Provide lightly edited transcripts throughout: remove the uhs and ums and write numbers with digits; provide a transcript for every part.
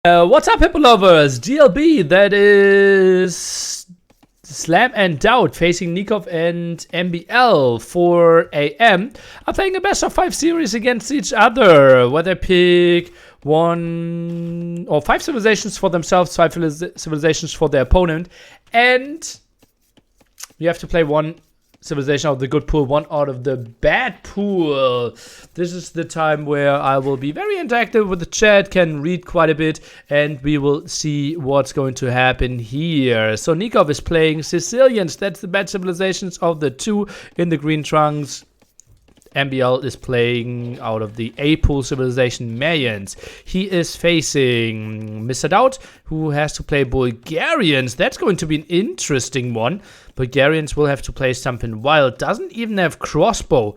What's up, Hippo lovers? GLB, that is Slam and DauT facing Nicov and MbL for AM. Are playing a best of 5 series against each other, where they pick 1 or 5 civilizations for themselves, 5 civilizations for their opponent, and you have to play 1 civilization out of the good pool, 1 out of the bad pool. This is the time where I will be very interactive with the chat, can read quite a bit, and we will see what's going to happen here. So Nicov is playing Sicilians. That's the bad civilizations of the 2 in the green trunks. MbL is playing out of the A pool civilization Mayans. He is facing Mr. DauT, who has to play Bulgarians. That's going to be an interesting one. Bulgarians will have to play something wild. Doesn't even have crossbow.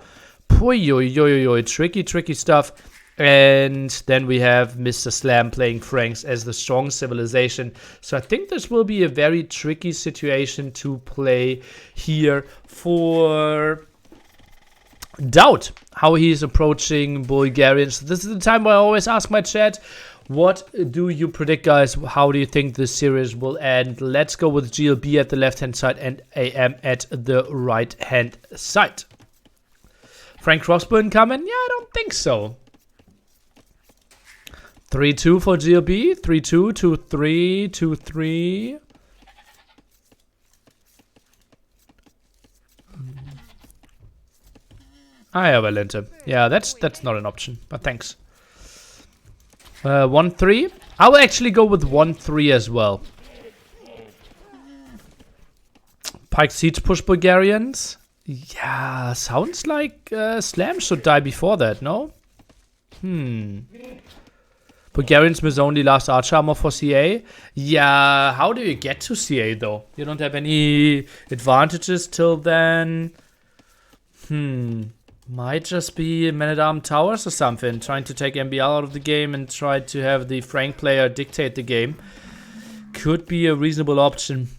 Tricky stuff. And then we have Mr. Slam playing Franks as the strong civilization. So I think this will be a very tricky situation to play here for DauT, how he's approaching Bulgarians. This is the time where I always ask my chat, what do you predict, guys? How do you think this series will end? Let's go with GLB at the left-hand side and AM at the right-hand side. Frank Crossbow incoming? Yeah, I don't think so. 3-2 for GLB. 3-2, 2-3, 2-3. I have a Lente. Yeah, that's not an option, but thanks. 1-3. I will actually go with 1-3 as well. Pike Siege push Bulgarians. Yeah, sounds like Slam should die before that, no? Bulgarians miss only last archer armor for CA. Yeah, how do you get to CA though? You don't have any advantages till then. Might just be Man-at-Arm Towers or something, trying to take MbL out of the game and try to have the Frank player dictate the game. Could be a reasonable option.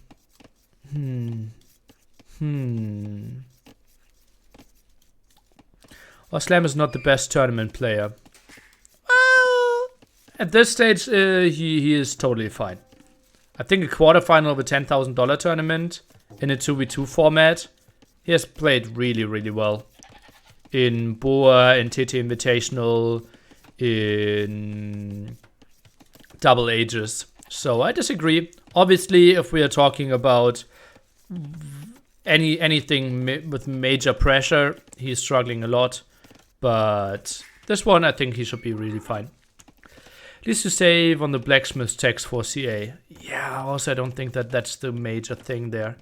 Well, Slam is not the best tournament player. Well, at this stage, he is totally fine. I think a quarterfinal of a $10,000 tournament in a 2v2 format, he has played really, really well. In Boa, in TT Invitational, in Double Ages. So I disagree. Obviously, if we are talking about anything with major pressure, he's struggling a lot. But this one, I think he should be really fine. At least to save on the blacksmith text for CA. Yeah, also I don't think that's the major thing there.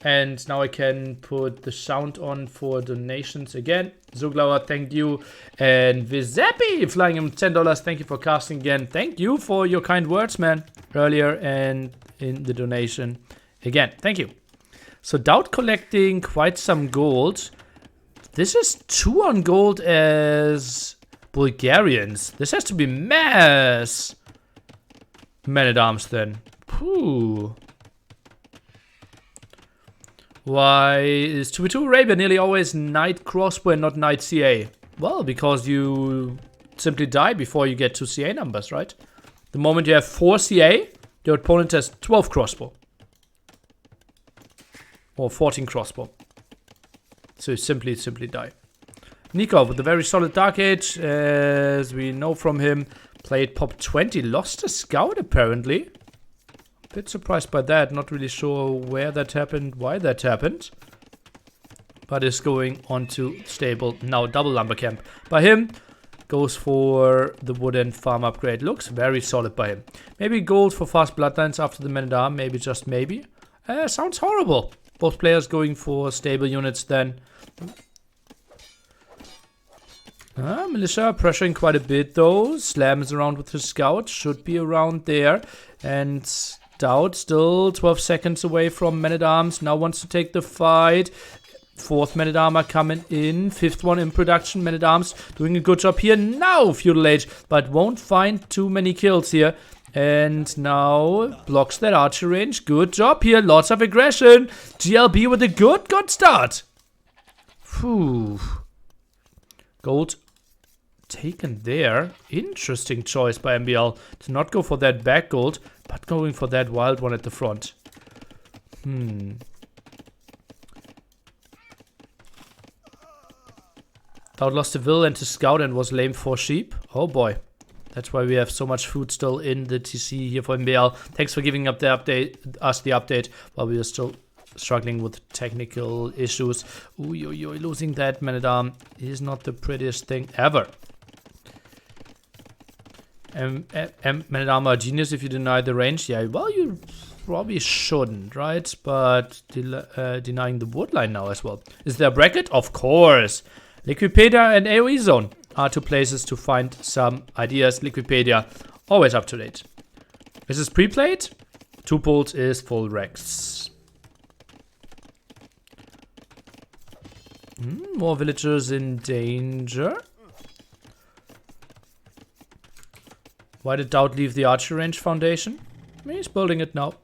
And now I can put the sound on for donations again. Zuglauer, thank you. And Vizepi flying him $10. Thank you for casting again. Thank you for your kind words, man. Earlier and in the donation. Again, thank you. So DauT collecting quite some gold. This is 2 on gold as Bulgarians. This has to be mass Man-at-Arms then. Phew. Why is 2v2 Arabia nearly always Knight Crossbow and not Knight CA? Well, because you simply die before you get to CA numbers, right? The moment you have 4 CA, your opponent has 12 Crossbow. Or 14 Crossbow. So you simply die. Nicov with a very solid Dark Age, as we know from him. Played Pop 20, lost a Scout apparently. Bit surprised by that, not really sure where that happened, why that happened. But is going on to stable, now double lumber camp. By him, goes for the wooden farm upgrade. Looks very solid by him. Maybe gold for fast bloodlines after the Man-at-Arm, maybe just maybe. Sounds horrible. Both players going for stable units then. Militia pressuring quite a bit though. Slam is around with his scout, should be around there. And DauT still 12 seconds away from Man-at-Arms. Now wants to take the fight. 4th Man-at-Arm coming in. 5th one in production. Man-at-Arms doing a good job here. Now Feudal Age, but won't find too many kills here. And now blocks that archer range. Good job here. Lots of aggression. GLB with a good start. Gold taken there. Interesting choice by MbL to not go for that back gold, but going for that wild one at the front. DauT lost the Will and his scout and was lame for sheep. Oh boy. That's why we have so much food still in the TC here for MbL. Thanks for giving us the update while we are still struggling with technical issues. Ooh, losing that man-at-arm is not the prettiest thing ever. Man-at-arm are genius if you deny the range. Yeah, well, you probably shouldn't, right? But denying the wood line now as well. Is there a bracket? Of course. Liquipedia and AoE Zone are two places to find some ideas. Liquipedia, always up to date. Is this pre-played? 2 pulls is full Rex. More villagers in danger. Why did DauT leave the archer range foundation? He's building it now.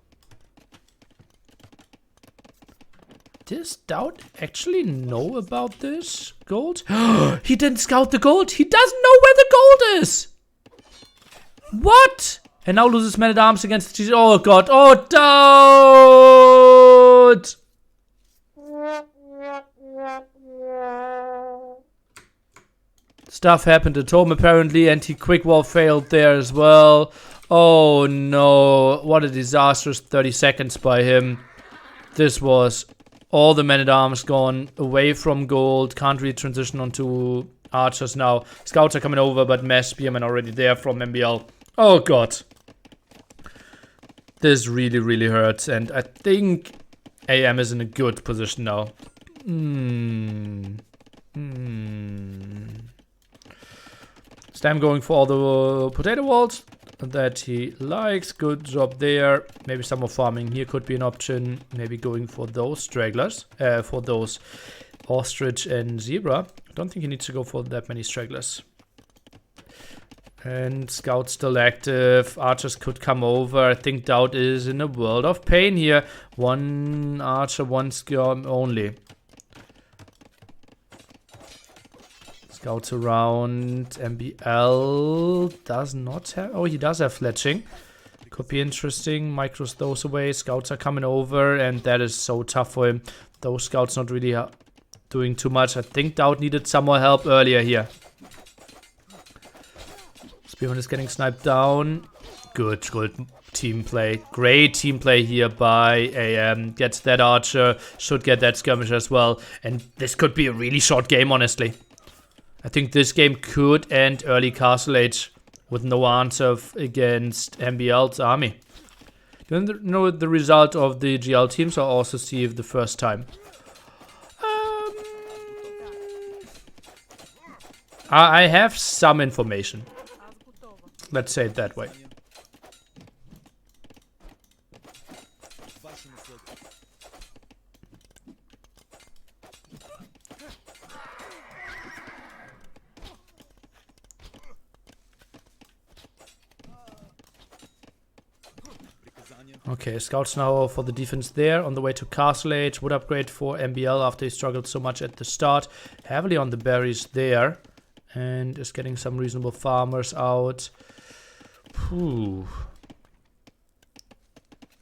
Does DauT actually know about this gold? He didn't scout the gold. He doesn't know where the gold is. What? And now loses man-at-arms against the... Oh god. Oh, DauT! Stuff happened at home apparently, and he quick wall failed there as well. Oh no. What a disastrous 30 seconds by him. This was... All the men-at-arms gone away from gold. Can't really transition onto archers now. Scouts are coming over, but Mesh Spearman already there from MbL. Oh god. This really, really hurts. And I think AM is in a good position now. Stam going for all the potato walls that he likes. Good job there. Maybe some more farming here could be an option. Maybe going for those stragglers. For those ostrich and zebra. I don't think he needs to go for that many stragglers. And scouts still active. Archers could come over. I think DauT is in a world of pain here. 1 archer, 1 skirm only. Scouts around. MbL does not have... Oh, he does have fletching. Could be interesting. Micros those away. Scouts are coming over, and that is so tough for him. Those scouts not really doing too much. I think DauT needed some more help earlier here. Spearman is getting sniped down. Good team play. Great team play here by AM. Gets that archer. Should get that skirmish as well. And this could be a really short game, honestly. I think this game could end early Castle Age with no answer against MbL's army. Do you know the result of the GL teams, or also see if the first time? I have some information. Let's say it that way. Okay, scouts now for the defense there. On the way to Castle Age. Would upgrade for MbL after he struggled so much at the start. Heavily on the berries there. And is getting some reasonable farmers out. Whew.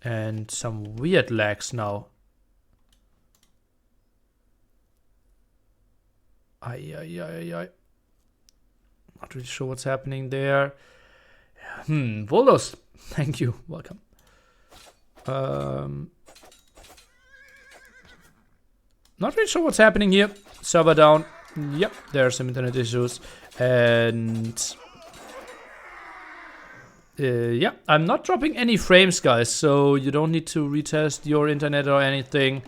And some weird lags now. Not really sure what's happening there. Voldos. Thank you. Welcome. Not really sure what's happening here. Server down. Yep, there are some internet issues. And yeah, I'm not dropping any frames, guys, so you don't need to retest your internet or anything.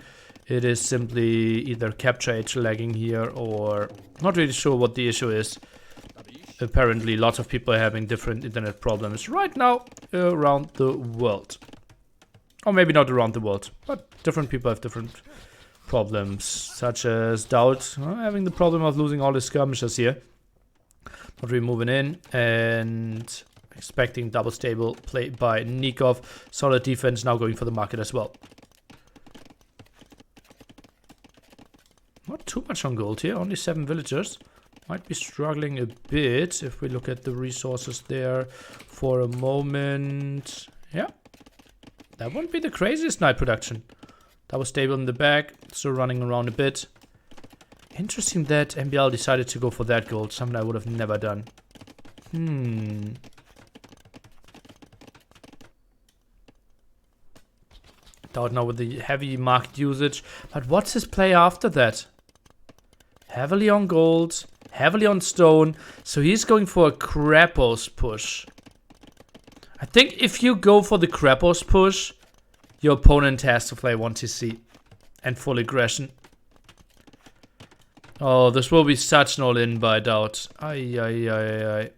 It is simply either capture H lagging here, or not really sure what the issue is. Apparently lots of people are having different internet problems right now around the world. Or maybe not around the world, but different people have different problems, such as DauT having the problem of losing all his skirmishers here. Not really moving in, and expecting double stable play by Nicov. Solid defense, now going for the market as well. Not too much on gold here, only 7 villagers. Might be struggling a bit if we look at the resources there for a moment. Yeah. That wouldn't be the craziest night production. That was stable in the back, still running around a bit. Interesting that MbL decided to go for that gold, something I would have never done. DauT now with the heavy market usage. But what's his play after that? Heavily on gold, heavily on stone. So he's going for a Krapos push. I think if you go for the Krapos push, your opponent has to play 1TC and full aggression. Oh, this will be such an all-in by DauT. Ay, ay, ay, ay.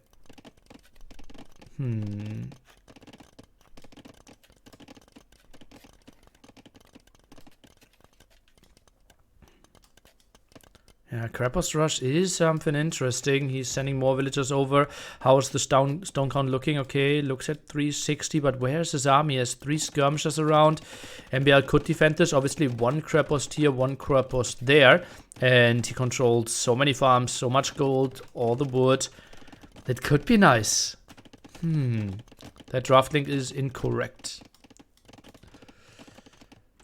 Yeah, Krapos Rush is something interesting. He's sending more villagers over. How is the stone count looking? Okay, looks at 360, but where's his army? He has 3 skirmishers around. MbL could defend this. Obviously, 1 Krapos here, 1 Krapos there. And he controls so many farms, so much gold, all the wood. That could be nice. That draft link is incorrect.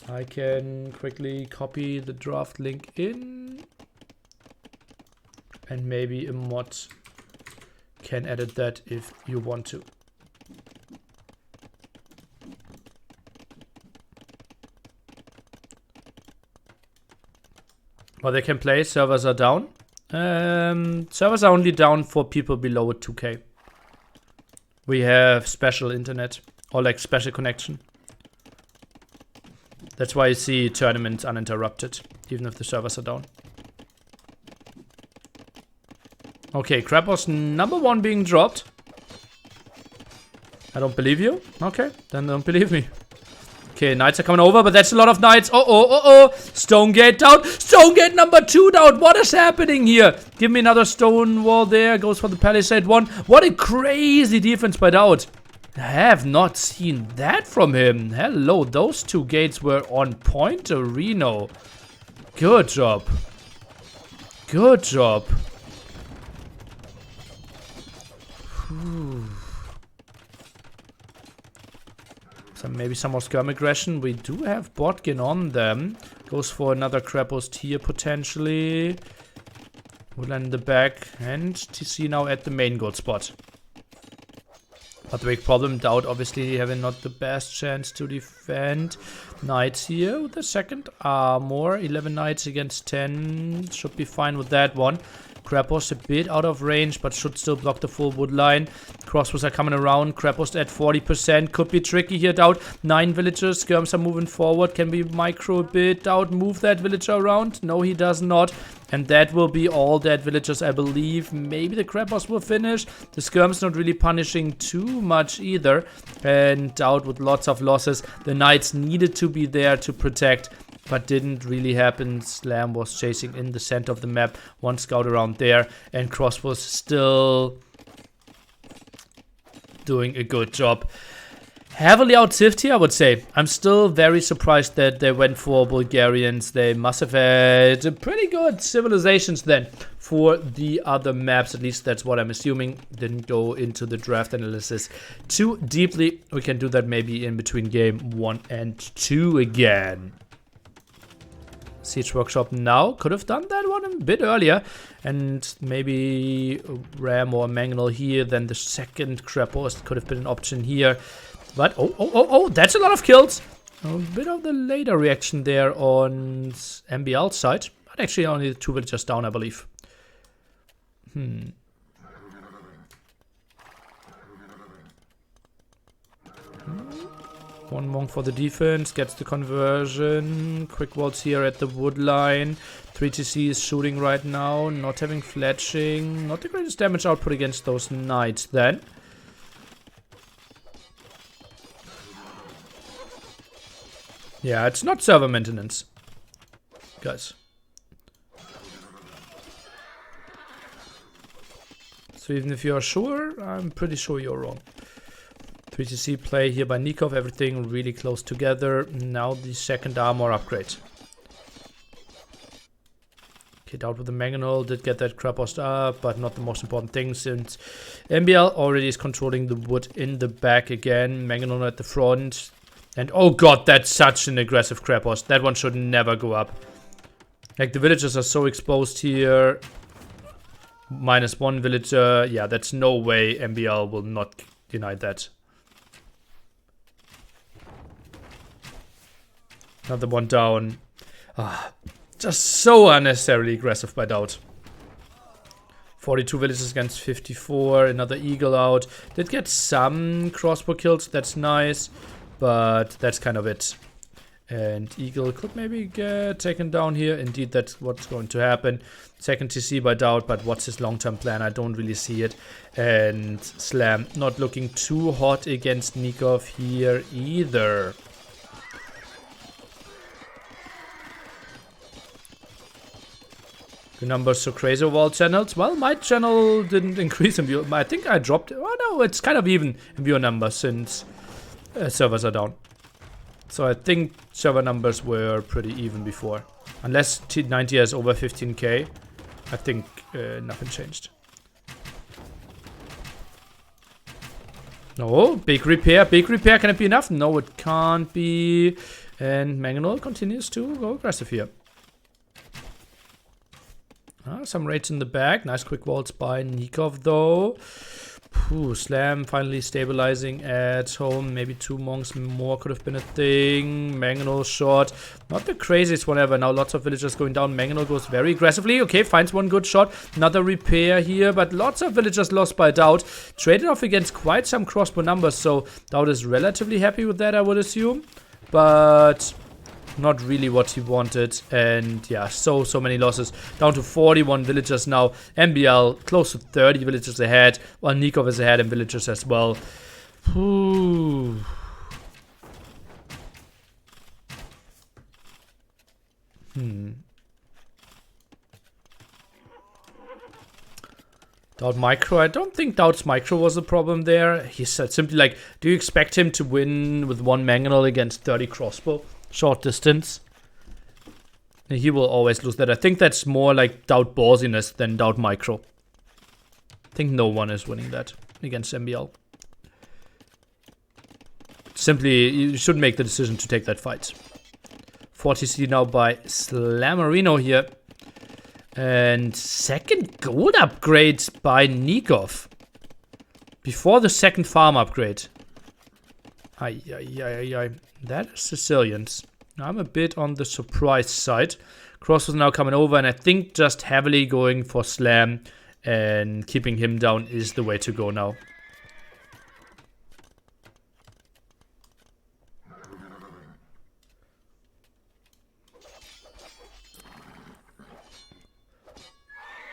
I can quickly copy the draft link in. And maybe a mod can edit that if you want to. Well, they can play. Servers are down. Servers are only down for people below 2K. We have special internet or like special connection. That's why you see tournaments uninterrupted, even if the servers are down. Okay, Krapos number 1 being dropped. I don't believe you. Okay, then don't believe me. Okay, knights are coming over, but that's a lot of knights. Stonegate down. Stonegate number 2 down. What is happening here? Give me another stone wall there. Goes for the Palisade 1. What a crazy defense by DauT. I have not seen that from him. Hello, those 2 gates were on point, Reno. Good job. Good job. So maybe some more skirm aggression. We do have Botkin on them. Goes for another Krapos tier potentially. Woodland in the back. And TC now at the main gold spot. But the big problem, DauT obviously having not the best chance to defend. Knights here with the second armor. 11 knights against 10. Should be fine with that one. Krapos a bit out of range, but should still block the full wood line. Crossbows are coming around. Krapos at 40%. Could be tricky here, DauT. 9 villagers. Skirms are moving forward. Can we micro a bit? DauT move that villager around? No, he does not. And that will be all dead villagers, I believe. Maybe the Krapos will finish. The Skirm's not really punishing too much either. And DauT with lots of losses. The Knights needed to be there to protect, but didn't really happen. Slam was chasing in the center of the map. 1 scout around there. And Cross was still doing a good job. Heavily out-sived here, I would say. I'm still very surprised that they went for Bulgarians. They must have had pretty good civilizations then for the other maps. At least that's what I'm assuming. Didn't go into the draft analysis too deeply. We can do that maybe in between game 1 and 2 again. Siege Workshop now. Could have done that one a bit earlier. And maybe Ram or Mangonel here. Then the second Krapos could have been an option here. But, oh, that's a lot of kills. A bit of the later reaction there on MbL's side. But actually only 2 villagers down, I believe. One monk for the defense, gets the conversion. Quick walls here at the wood line. 3TC is shooting right now, not having fletching. Not the greatest damage output against those knights then. Yeah, it's not server maintenance, guys. So even if you are sure, I'm pretty sure you're wrong. 3TC play here by Nicov, everything really close together. Now the second armor upgrade. Okay, DauT with the mangonel did get that Krapos up, but not the most important thing since MbL already is controlling the wood in the back again. Mangonel at the front. And oh god, that's such an aggressive Krapos. That one should never go up. Like, the villagers are so exposed here. -1 villager. Yeah, that's no way MbL will not deny that. Another one down. Just so unnecessarily aggressive by DauT. 42 villagers against 54. Another eagle out. Did get some crossbow kills. That's nice. But that's kind of it. And eagle could maybe get taken down here. Indeed, that's what's going to happen. Second TC by DauT, but what's his long-term plan? I don't really see it. And Slam not looking too hot against Nicov here either. The numbers so crazy of all channels. Well, my channel didn't increase in view. I think I dropped it. Oh no, it's kind of even in viewer numbers since servers are down. So I think server numbers were pretty even before. Unless T90 has over 15k, I think nothing changed. No, big repair. Big repair. Can it be enough? No, it can't be. And mangonel continues to go aggressive here. Some raids in the back. Nice quick waltz by Nicov though. Slam finally stabilizing at home. Maybe 2 monks more could have been a thing. Mangonel shot. Not the craziest one ever. Now lots of villagers going down. Mangonel goes very aggressively. Okay, finds one good shot. Another repair here. But lots of villagers lost by DauT. Traded off against quite some crossbow numbers. So DauT is relatively happy with that, I would assume. But not really what he wanted. And yeah, so many losses. Down to 41 villagers now. MbL close to 30 villagers ahead, while Nicov is ahead in villagers as well. DauT micro. I don't think DauT's micro was the problem there. He said simply like, do you expect him to win with 1 mangonel against 30 crossbow? Short distance. He will always lose that. I think that's more like DauT ballsiness than DauT micro. I think no one is winning that against MbL. Simply, you should make the decision to take that fight. 40C now by Slamarino here. And second gold upgrade by Nicov. Before the second farm upgrade. That is Sicilians. I'm a bit on the surprise side. Cross was now coming over, and I think just heavily going for Slam and keeping him down is the way to go now.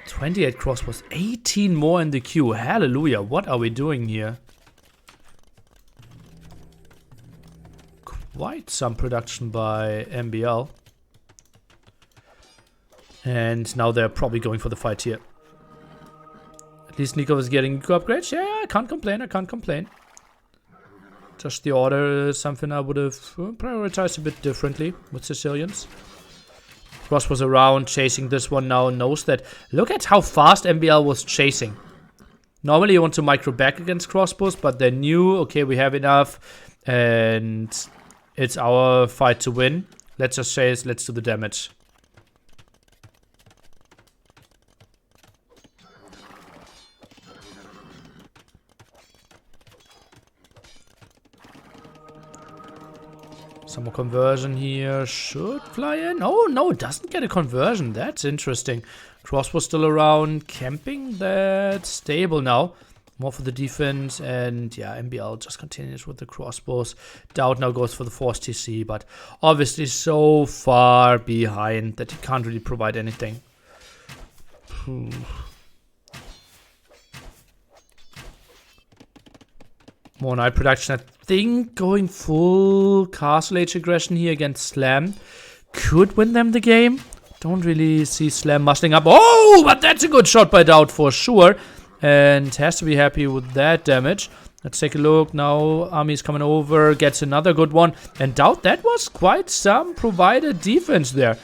$28 crossbows, 18 more in the queue. Hallelujah, what are we doing here? Quite some production by MbL. And now they're probably going for the fight here. At least Nicov is getting eco upgrades. Yeah, I can't complain, I can't complain. Just the order is something I would have prioritized a bit differently with Sicilians. Cross was around chasing this one now, knows that. Look at how fast MbL was chasing. Normally you want to micro back against crossbows, but they knew, okay, we have enough. And it's our fight to win. Let's just chase, let's do the damage. Some more conversion here. Should fly in. Oh, no, it doesn't get a conversion. That's interesting. Crossbow still around. Camping that. Stable now. More for the defense. And yeah, MbL just continues with the crossbows. DauT now goes for the force TC. But obviously so far behind that he can't really provide anything. More night production. I think going full Castle Age aggression here against Slam could win them the game. Don't really see Slam muscling up. Oh, but that's a good shot by DauT for sure. And has to be happy with that damage. Let's take a look. Now Army's coming over. Gets another good one. And DauT, that was quite some provided defense there.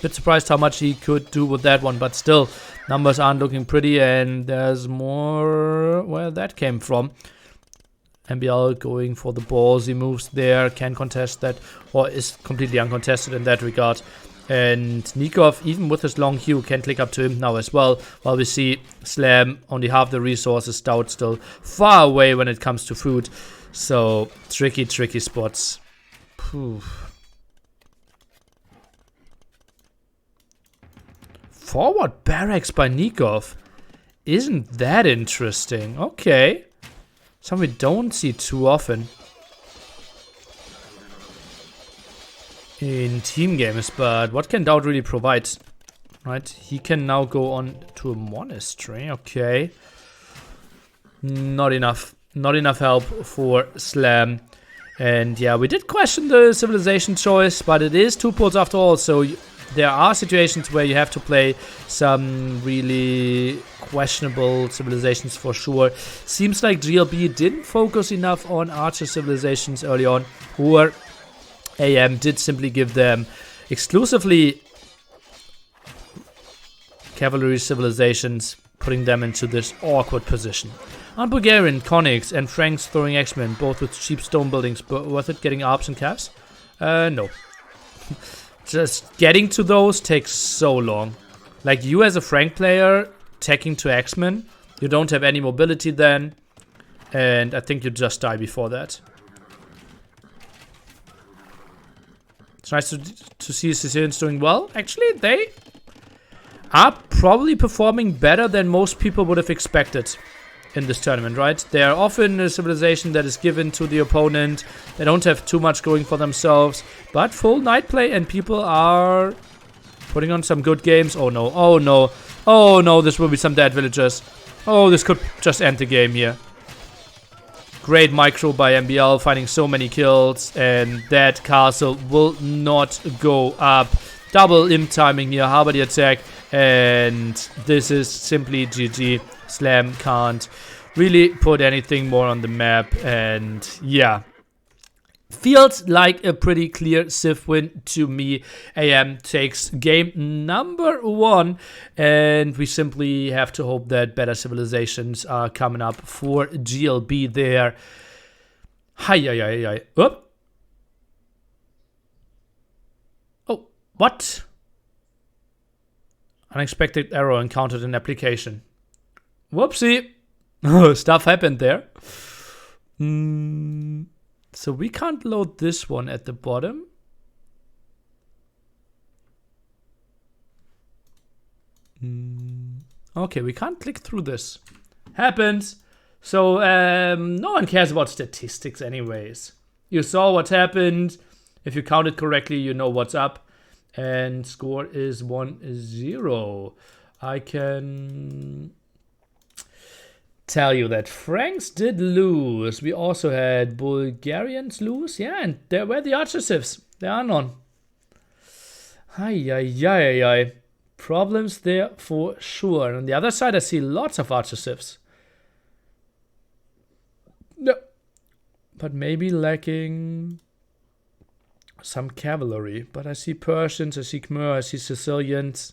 Bit surprised how much he could do with that one, but still, numbers aren't looking pretty, and there's more where that came from. MbL going for the ballsy moves there, can contest that, or is completely uncontested in that regard. And Nicov, even with his long Q, can click up to him now as well, while we see Slam only half the resources, DauT still far away when it comes to food. So, tricky spots. Phew. Forward barracks by Nicov. Isn't that interesting? Okay. Something we don't see too often in team games, but what can DauT really provide? Right, he can now go on to a monastery. Okay. Not enough help for Slam. And yeah, we did question the civilization choice, but it is 2 pulls after all, so there are situations where you have to play some really questionable civilizations for sure. Seems like GLB didn't focus enough on archer civilizations early on, or AM did simply give them exclusively cavalry civilizations, putting them into this awkward position. On Bulgarian, Conics, and Franks throwing X-Men, both with cheap stone buildings, but worth it getting ARPs and caps? No. Just getting to those takes so long. Like, you as a Frank player, teching to X-Men, you don't have any mobility then, and I think you just die before that. It's nice to see Sicilians doing well. Actually, they are probably performing better than most people would have expected in this tournament, right? They are often a civilization that is given to the opponent. They don't have too much going for themselves, but full night play, and people are putting on some good games. Oh no, oh no, oh no, this will be some dead villagers. Oh, this could just end the game here. Great micro by MbL, finding so many kills, and that castle will not go up. Double imp timing here, harbor the attack, and this is simply GG. Slam can't really put anything more on the map, and yeah. Feels like a pretty clear Civ win to me. AM takes game number 1, and we simply have to hope that better civilizations are coming up for GLB there. Hi. Oop. Oh, what? Unexpected error encountered in application. Whoopsie. Stuff happened there. So we can't load this one at the bottom. Okay, we can't click through this. Happens. So no one cares about statistics anyways. You saw what happened. If you counted correctly, you know what's up. And score is 1-0. I can tell you that Franks did lose. We also had Bulgarians lose. Yeah, and there were the archer civs. There are none. Ay. Problems there for sure. And on the other side, I see lots of archer civs. No. But maybe lacking some cavalry. But I see Persians, I see Khmer, I see Sicilians.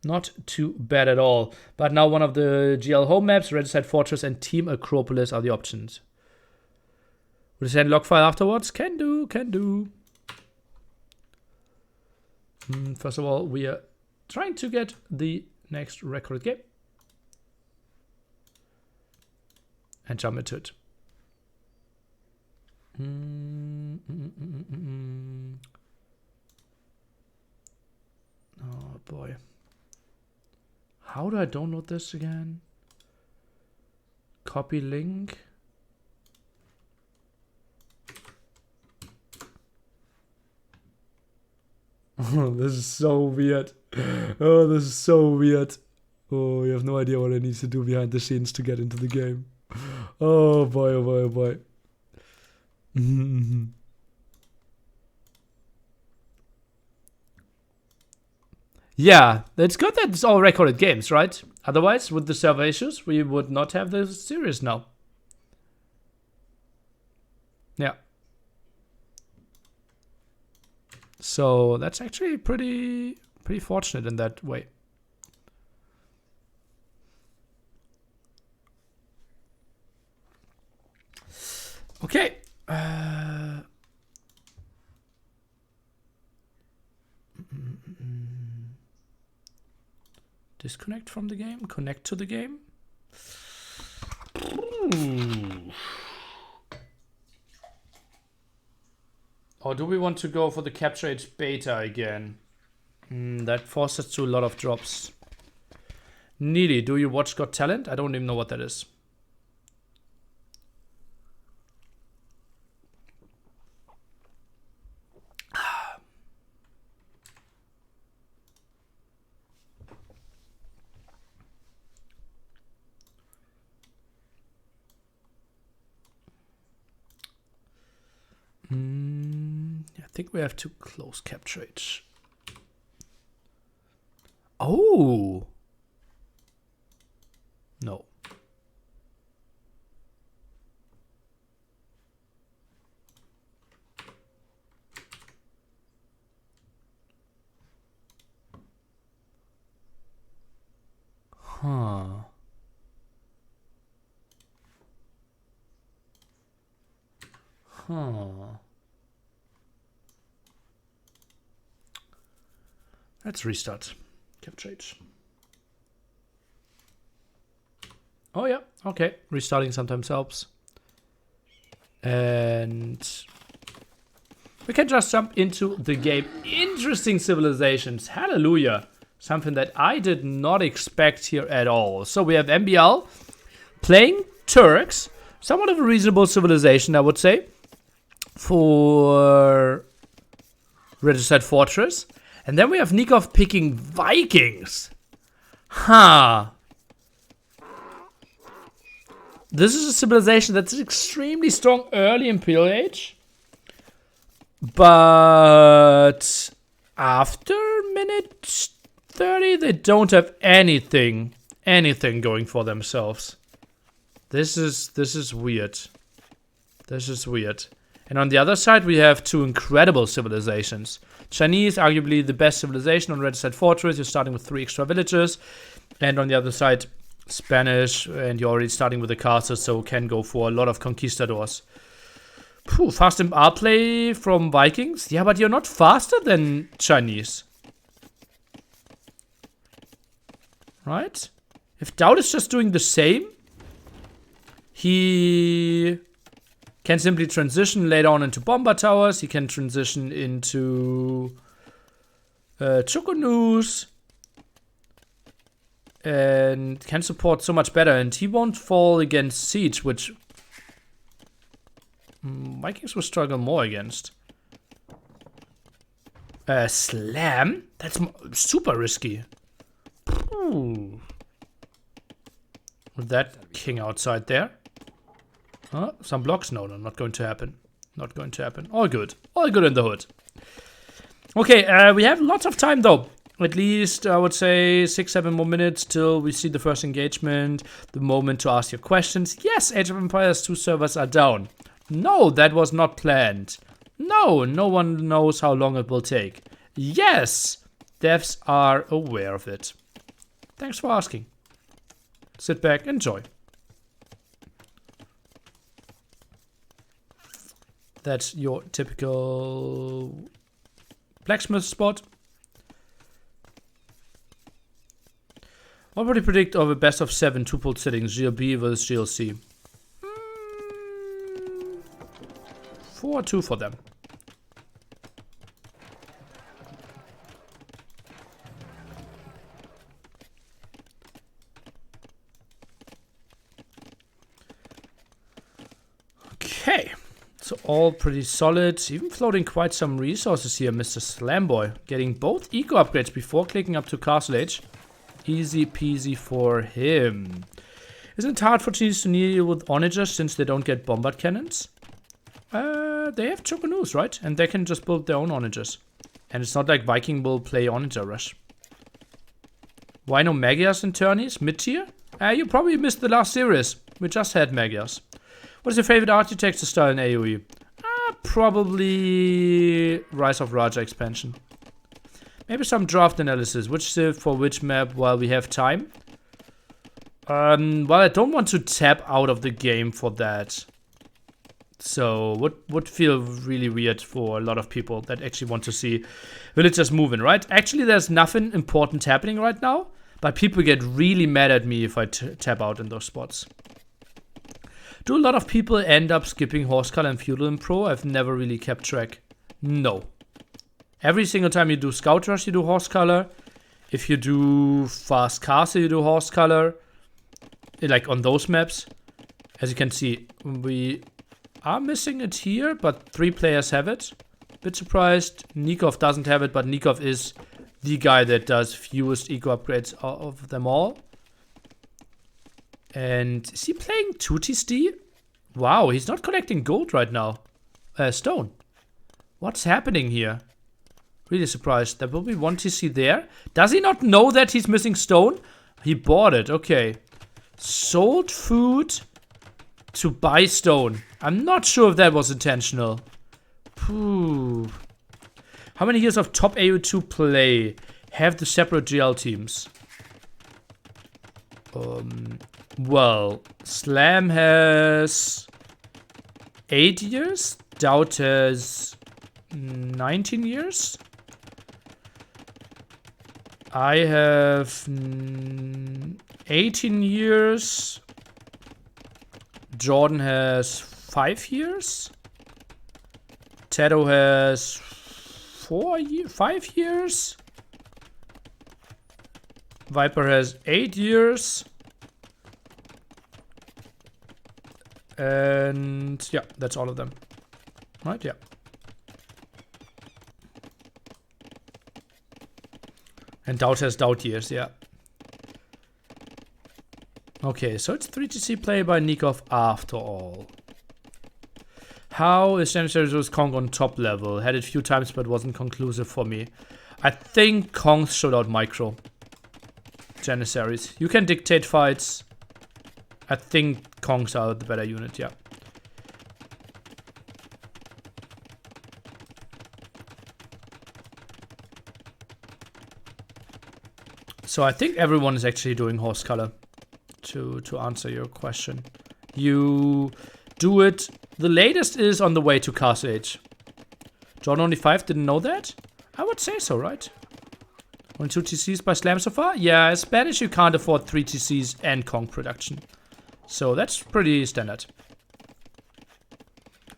Not too bad at all. But now one of the GL home maps, Regicide Fortress and Team Acropolis are the options. Would you send log file afterwards? Can do. First of all, we are trying to get the next record game. And jump into it. Oh boy. How do I download this again? Copy link. Oh, this is so weird. Oh, this is so weird. Oh, you have no idea what I need to do behind the scenes to get into the game. Oh boy, oh boy, oh boy. Yeah, it's good that it's all recorded games, right? Otherwise, with the server issues, we would not have this series now. Yeah. So that's actually pretty fortunate in that way. Okay. Disconnect from the game, connect to the game. Or do we want to go for the Capture Age beta again? That forces to a lot of drops. Needy, do you watch Got Talent? I don't even know what that is. I think we have to close Capture Age. Oh! No. Huh. Let's restart. Capture Age. Oh yeah, okay. Restarting sometimes helps. And we can just jump into the game. Interesting civilizations. Hallelujah. Something that I did not expect here at all. So we have MbL playing Turks. Somewhat of a reasonable civilization, I would say, for Regicide Fortress. And then we have Nicov picking Vikings. Huh. This is a civilization that's extremely strong early Imperial Age. But after minute 30, they don't have anything going for themselves. This is weird. This is weird. And on the other side, we have two incredible civilizations. Chinese, arguably the best civilization on Regicide Fortress. You're starting with 3 extra villages. And on the other side, Spanish. And you're already starting with the castle, so can go for a lot of conquistadors. Fast MR play from Vikings? Yeah, but you're not faster than Chinese. Right? If DauT is just doing the same, he can simply transition later on into bomber towers. He can transition into Chokonus. And can support so much better. And he won't fall against siege, which Vikings will struggle more against. Slam? That's super risky. With that king outside there. Some blocks? No, not going to happen. Not going to happen. All good. All good in the hood. Okay, we have lots of time though. At least, I would say, 6-7 more minutes till we see the first engagement. The moment to ask your questions. Yes, Age of Empires 2 servers are down. No, that was not planned. No, no one knows how long it will take. Yes, devs are aware of it. Thanks for asking. Sit back, enjoy. That's your typical blacksmith spot. What would you predict of a best of 7 two-pole sittings, GLB versus GLC? 4-2 for them. Okay, so all pretty solid. Even floating quite some resources here, Mr. Slamboy. Getting both eco upgrades before clicking up to Castle Age. Easy peasy for him. Isn't it hard for Chinese to deal with onagers since they don't get bombard cannons? They have Chokonus, right? And they can just build their own onagers. And it's not like Viking will play onager rush. Why no Magyars and Turnies? Mid-tier? You probably missed the last series. We just had Magyars. What is your favorite architecture style in AoE? Probably Rise of Raja expansion. Maybe some draft analysis. Which civ for which map while we have time. Well, I don't want to tap out of the game for that. So, would feel really weird for a lot of people that actually want to see villagers moving, right? Actually, there's nothing important happening right now. But people get really mad at me if I tap out in those spots. Do a lot of people end up skipping Horse Color and Feudal in Pro? I've never really kept track. No. Every single time you do Scout Rush, you do Horse Color. If you do Fast Castle, you do Horse Color. Like on those maps. As you can see, we are missing it here, but 3 players have it. Bit surprised. Nicov doesn't have it, but Nicov is the guy that does fewest eco upgrades of them all. And is he playing 2 TSD? Wow, he's not collecting gold right now. Stone. What's happening here? Really surprised. There will be 1 TC there. Does he not know that he's missing stone? He bought it. Okay. Sold food to buy stone. I'm not sure if that was intentional. Pooh. How many years of top AO2 play have the separate GL teams? Well, Slam has 8 years. DauT has 19 years. I have 18 years. Jordan has 5 years. Tato has 5 years. Viper has 8 years. And yeah, that's all of them. Right, yeah. And DauT has DauT years, yeah. Okay, so it's 3TC play by Nicov after all. How is Janissary's Kong on top level? Had it a few times but wasn't conclusive for me. I think Kong's showed out micro. Janissaries. You can dictate fights. I think Kongs are the better unit, yeah. So I think everyone is actually doing horse color to answer your question. You do it. The latest is on the way to Castle Age. John only 5 didn't know that? I would say so, right? Only 2 TCs by Slam so far? Yeah, as Spanish you can't afford 3 TCs and Kong production. So that's pretty standard.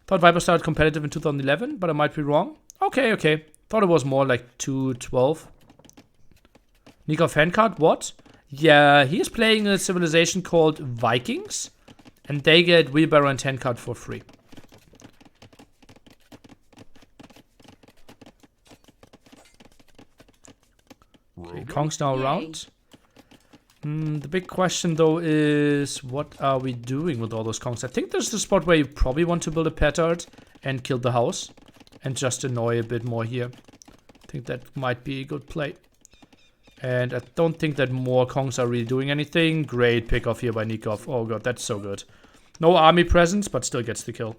Thought Viper started competitive in 2011, but I might be wrong. Okay, okay. Thought it was more like 212. Nicov fan card, what? Yeah, he is playing a civilization called Vikings. And they get Wheelbarrow and 10 card for free. Okay, Kong's now around. The big question though is, what are we doing with all those Kongs? I think there's the spot where you probably want to build a petard and kill the house. And just annoy a bit more here. I think that might be a good play. And I don't think that more Kongs are really doing anything. Great pick off here by Nicov. Oh god, that's so good. No army presence, but still gets the kill.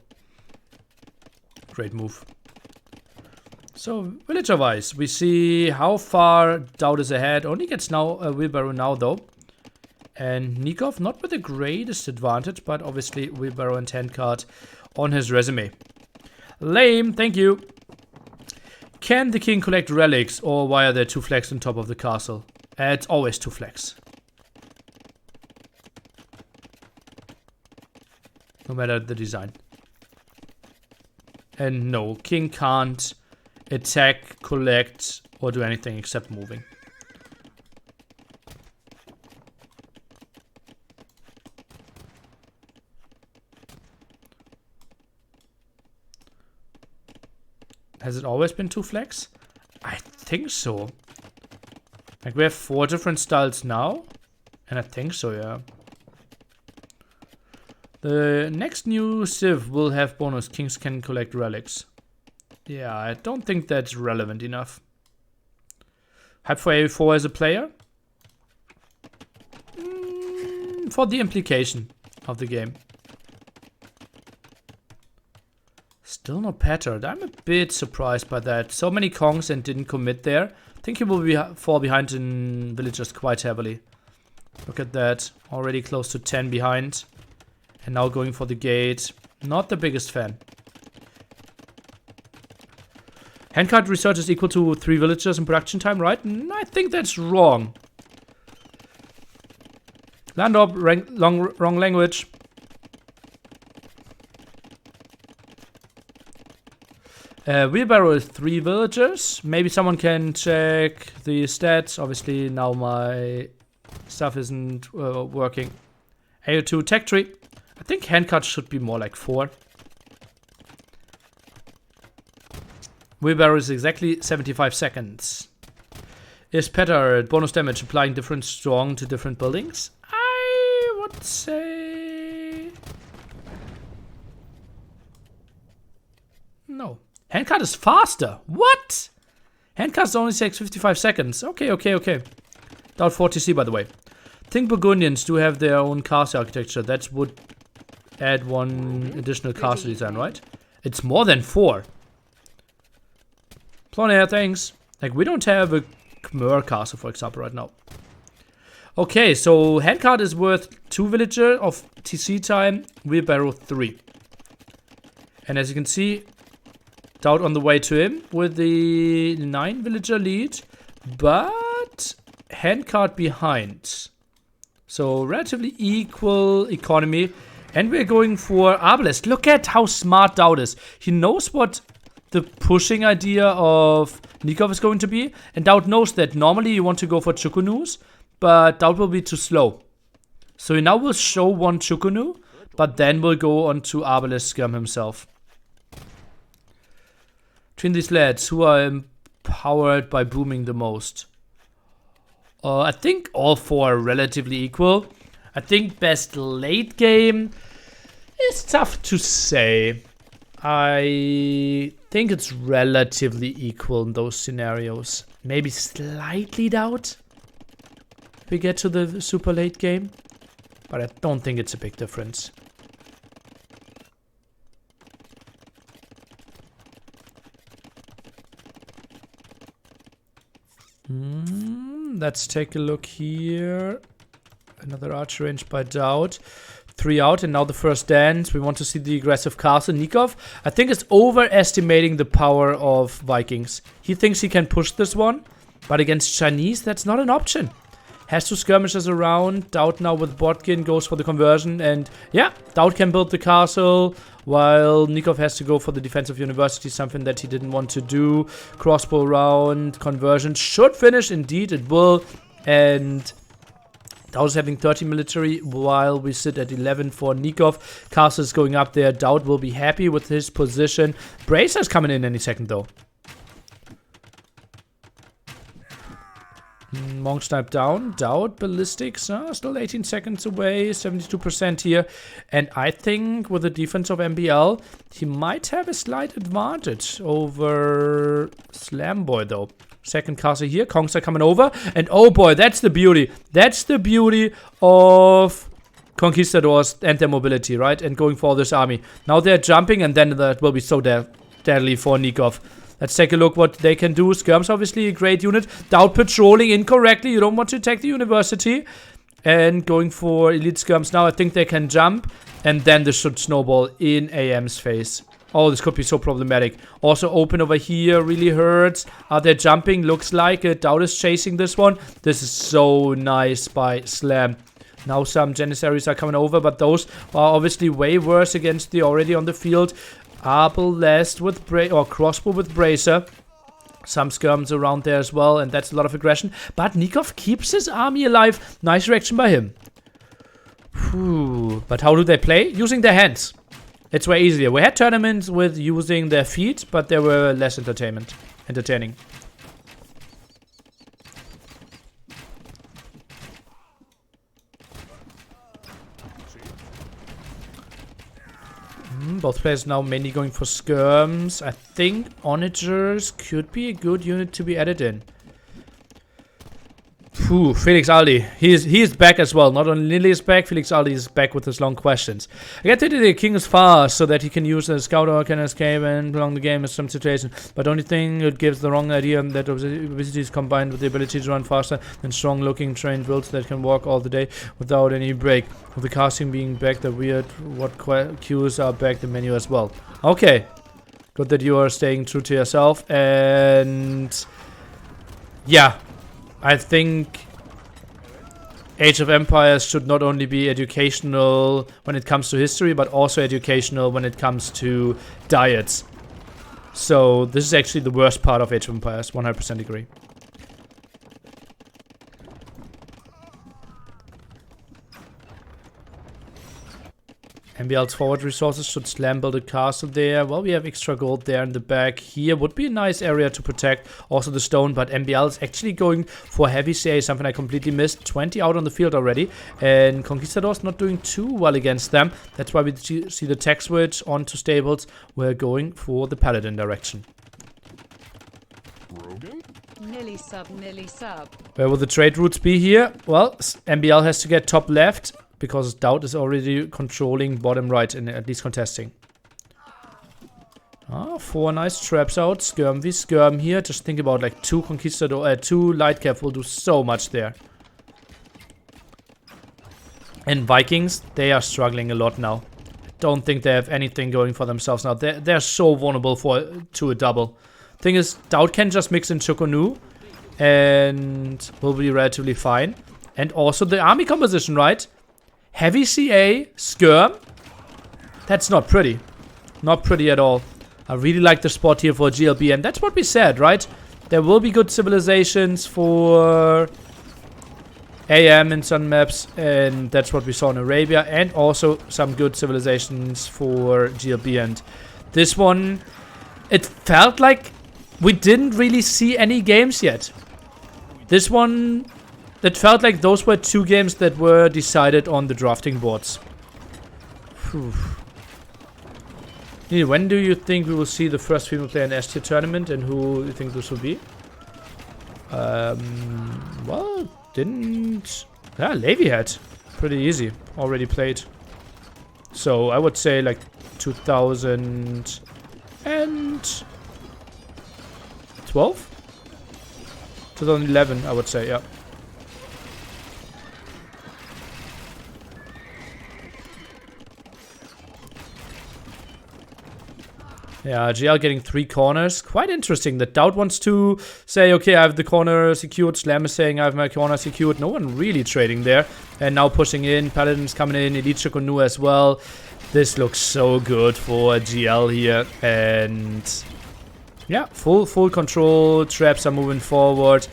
Great move. So, villager-wise, we see how far DauT is ahead. Only gets now a wheelbarrow now, though. And Nicov, not with the greatest advantage, but obviously wheelbarrow and 10 card on his resume. Lame, thank you. Can the king collect relics, or why are there 2 flags on top of the castle? It's always 2 flags. No matter the design. And no, king can't attack, collect, or do anything except moving. Has it always been 2 flags? I think so. Like we have 4 different styles now. And I think so, yeah. The next new civ will have bonus. Kings can collect relics. Yeah, I don't think that's relevant enough. Hype for AV4 as a player? For the implication of the game. Still not pattered. I'm a bit surprised by that. So many Kongs and didn't commit there. I think he will fall behind in villagers quite heavily. Look at that. Already close to 10 behind. And now going for the gate. Not the biggest fan. Handcart research is equal to 3 villagers in production time, right? I think that's wrong. Land up, wrong language. Wheelbarrow is 3 villagers. Maybe someone can check the stats. Obviously now my stuff isn't working. AO2 tech tree. I think handcart should be more like 4. Wheelbarrow is exactly 75 seconds. Is Petter bonus damage applying different strong to different buildings? I would say no. Handcart is faster. What? Handcart only takes 55 seconds. Okay. DauT 40C, by the way. I think Burgundians do have their own castle architecture. That would add 1 additional castle design, right? It's more than 4. Plonair, thanks. Like, we don't have a Khmer castle, for example, right now. Okay, so handcart is worth 2 villager of TC time. Wheelbarrow 3. And as you can see, DauT on the way to him with the 9 villager lead, but handcart behind. So relatively equal economy. And we're going for Arbalest. Look at how smart DauT is. He knows what the pushing idea of Nicov is going to be. And DauT knows that normally you want to go for Chukunus, but DauT will be too slow. So he now will show 1 Chukunu, but then will go on to Arbalest Skirm himself. Between these lads, who are empowered by booming the most? I think all 4 are relatively equal. I think best late game is tough to say. I think it's relatively equal in those scenarios. Maybe slightly DauT if we get to the super late game. But I don't think it's a big difference. Let's take a look here. Another archer range by DauT. 3 out, and now the first dance. We want to see the aggressive castle. Nicov, I think, is overestimating the power of Vikings. He thinks he can push this one, but against Chinese, that's not an option. Has 2 skirmishes around. DauT now with Botkin goes for the conversion, and yeah, DauT can build the castle, while Nicov has to go for the defensive university, something that he didn't want to do. Crossbow round, conversion should finish, indeed it will, and DauT is having 30 military while we sit at 11 for Nicov. Castle is going up there. DauT will be happy with his position. Bracer's coming in any second though. Monk snipe down. DauT ballistics. Still 18 seconds away. 72% here. And I think with the defense of MbL, he might have a slight advantage over Slamboy though. Second castle here. Kongs are coming over. And oh boy, that's the beauty. That's the beauty of conquistadors and their mobility, right? And going for this army. Now they're jumping, and then that will be so deadly for Nicov. Let's take a look what they can do. Skirm's obviously a great unit. DauT patrolling incorrectly. You don't want to attack the university. And going for elite skirms now. I think they can jump. And then this should snowball in AM's face. Oh, this could be so problematic. Also open over here really hurts. Are they jumping? Looks like it. DauT is chasing this one. This is so nice by Slam. Now some Janissaries are coming over, but those are obviously way worse against the already on the field. Arbalest with crossbow with Bracer. Some skirms around there as well, and that's a lot of aggression. But Nicov keeps his army alive. Nice reaction by him. Whew. But how do they play? Using their hands. It's way easier. We had tournaments with using their feet, but they were less entertaining. Both players now mainly going for skirms. I think onagers could be a good unit to be added in. Ooh, Felix Aldi. He is back as well. Not only Lily is back, Felix Aldi is back with his long questions. I get to the king is fast so that he can use a scout or can escape and prolong the game in some situation. But only thing it gives the wrong idea that obesity is combined with the ability to run faster than strong looking trained builds that can walk all the day without any break. With the casting being back, the weird what cues are back, the menu as well. Okay. Good that you are staying true to yourself. And yeah. I think Age of Empires should not only be educational when it comes to history, but also educational when it comes to diets. So this is actually the worst part of Age of Empires, 100% agree. MbL's forward resources should slam build a castle there. Well, we have extra gold there in the back. Here would be a nice area to protect. Also the stone, but MbL is actually going for heavy CA, something I completely missed. 20 out on the field already. And Conquistadors not doing too well against them. That's why we see the tech switch onto stables. We're going for the Paladin direction. Milli sub. Where will the trade routes be here? Well, MbL has to get top left, because DauT is already controlling bottom right and at least contesting. 4 nice traps out. Skirm v Skirm here. Just think about like 2 Conquistador, 2 LidaKor will do so much there. And Vikings, they are struggling a lot now. Don't think they have anything going for themselves now. They're so vulnerable to a double. Thing is, DauT can just mix in Chukonu and will be relatively fine. And also the army composition, right? Heavy CA, Skirm. That's not pretty. Not pretty at all. I really like the spot here for GLB. And that's what we said, right? There will be good civilizations for AM in some maps. And that's what we saw in Arabia. And also some good civilizations for GLB. And this one, it felt like we didn't really see any games yet. This one... It felt like those were 2 games that were decided on the drafting boards. When do you think we will see the first female player in S-tier tournament, and who you think this will be? Well, didn't... Yeah, Levi had. Pretty easy. Already played. So I would say like 2012? 2011, I would say, yeah. Yeah, GL getting 3 corners. Quite interesting that DauT wants to say, okay, I have the corner secured. Slam is saying I have my corner secured. No one really trading there. And now pushing in. Paladin's coming in. Elite Chukonu as well. This looks so good for GL here. And yeah, full control. Traps are moving forward.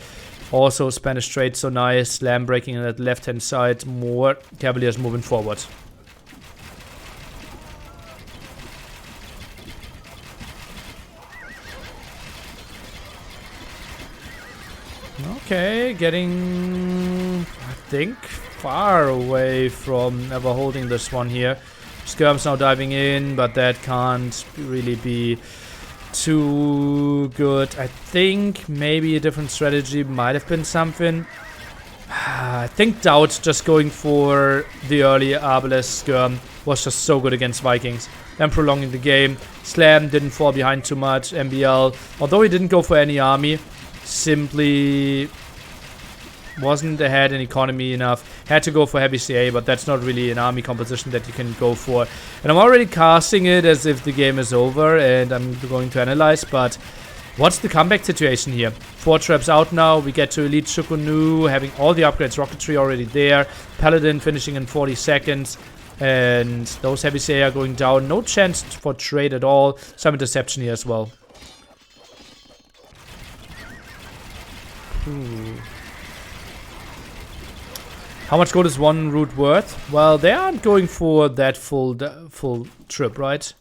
Also, Spanish trade so nice. Slam breaking on that left-hand side. More Cavaliers moving forward. Okay, getting, I think, far away from ever holding this one here. Skirm's now diving in, but that can't really be too good. I think maybe a different strategy might have been something. I think DauT just going for the early Arbalest Skirm was just so good against Vikings. Then prolonging the game. Slam didn't fall behind too much. MbL, although he didn't go for any army, simply wasn't ahead in economy enough. Had to go for heavy CA, but that's not really an army composition that you can go for. And I'm already casting it as if the game is over, and I'm going to analyze, but what's the comeback situation here? 4 traps out now. We get to Elite Chukonu, having all the upgrades. Rocketry already there. Paladin finishing in 40 seconds. And those heavy CA are going down. No chance for trade at all. Some interception here as well. How much gold is one route worth? Well, they aren't going for that full trip, right?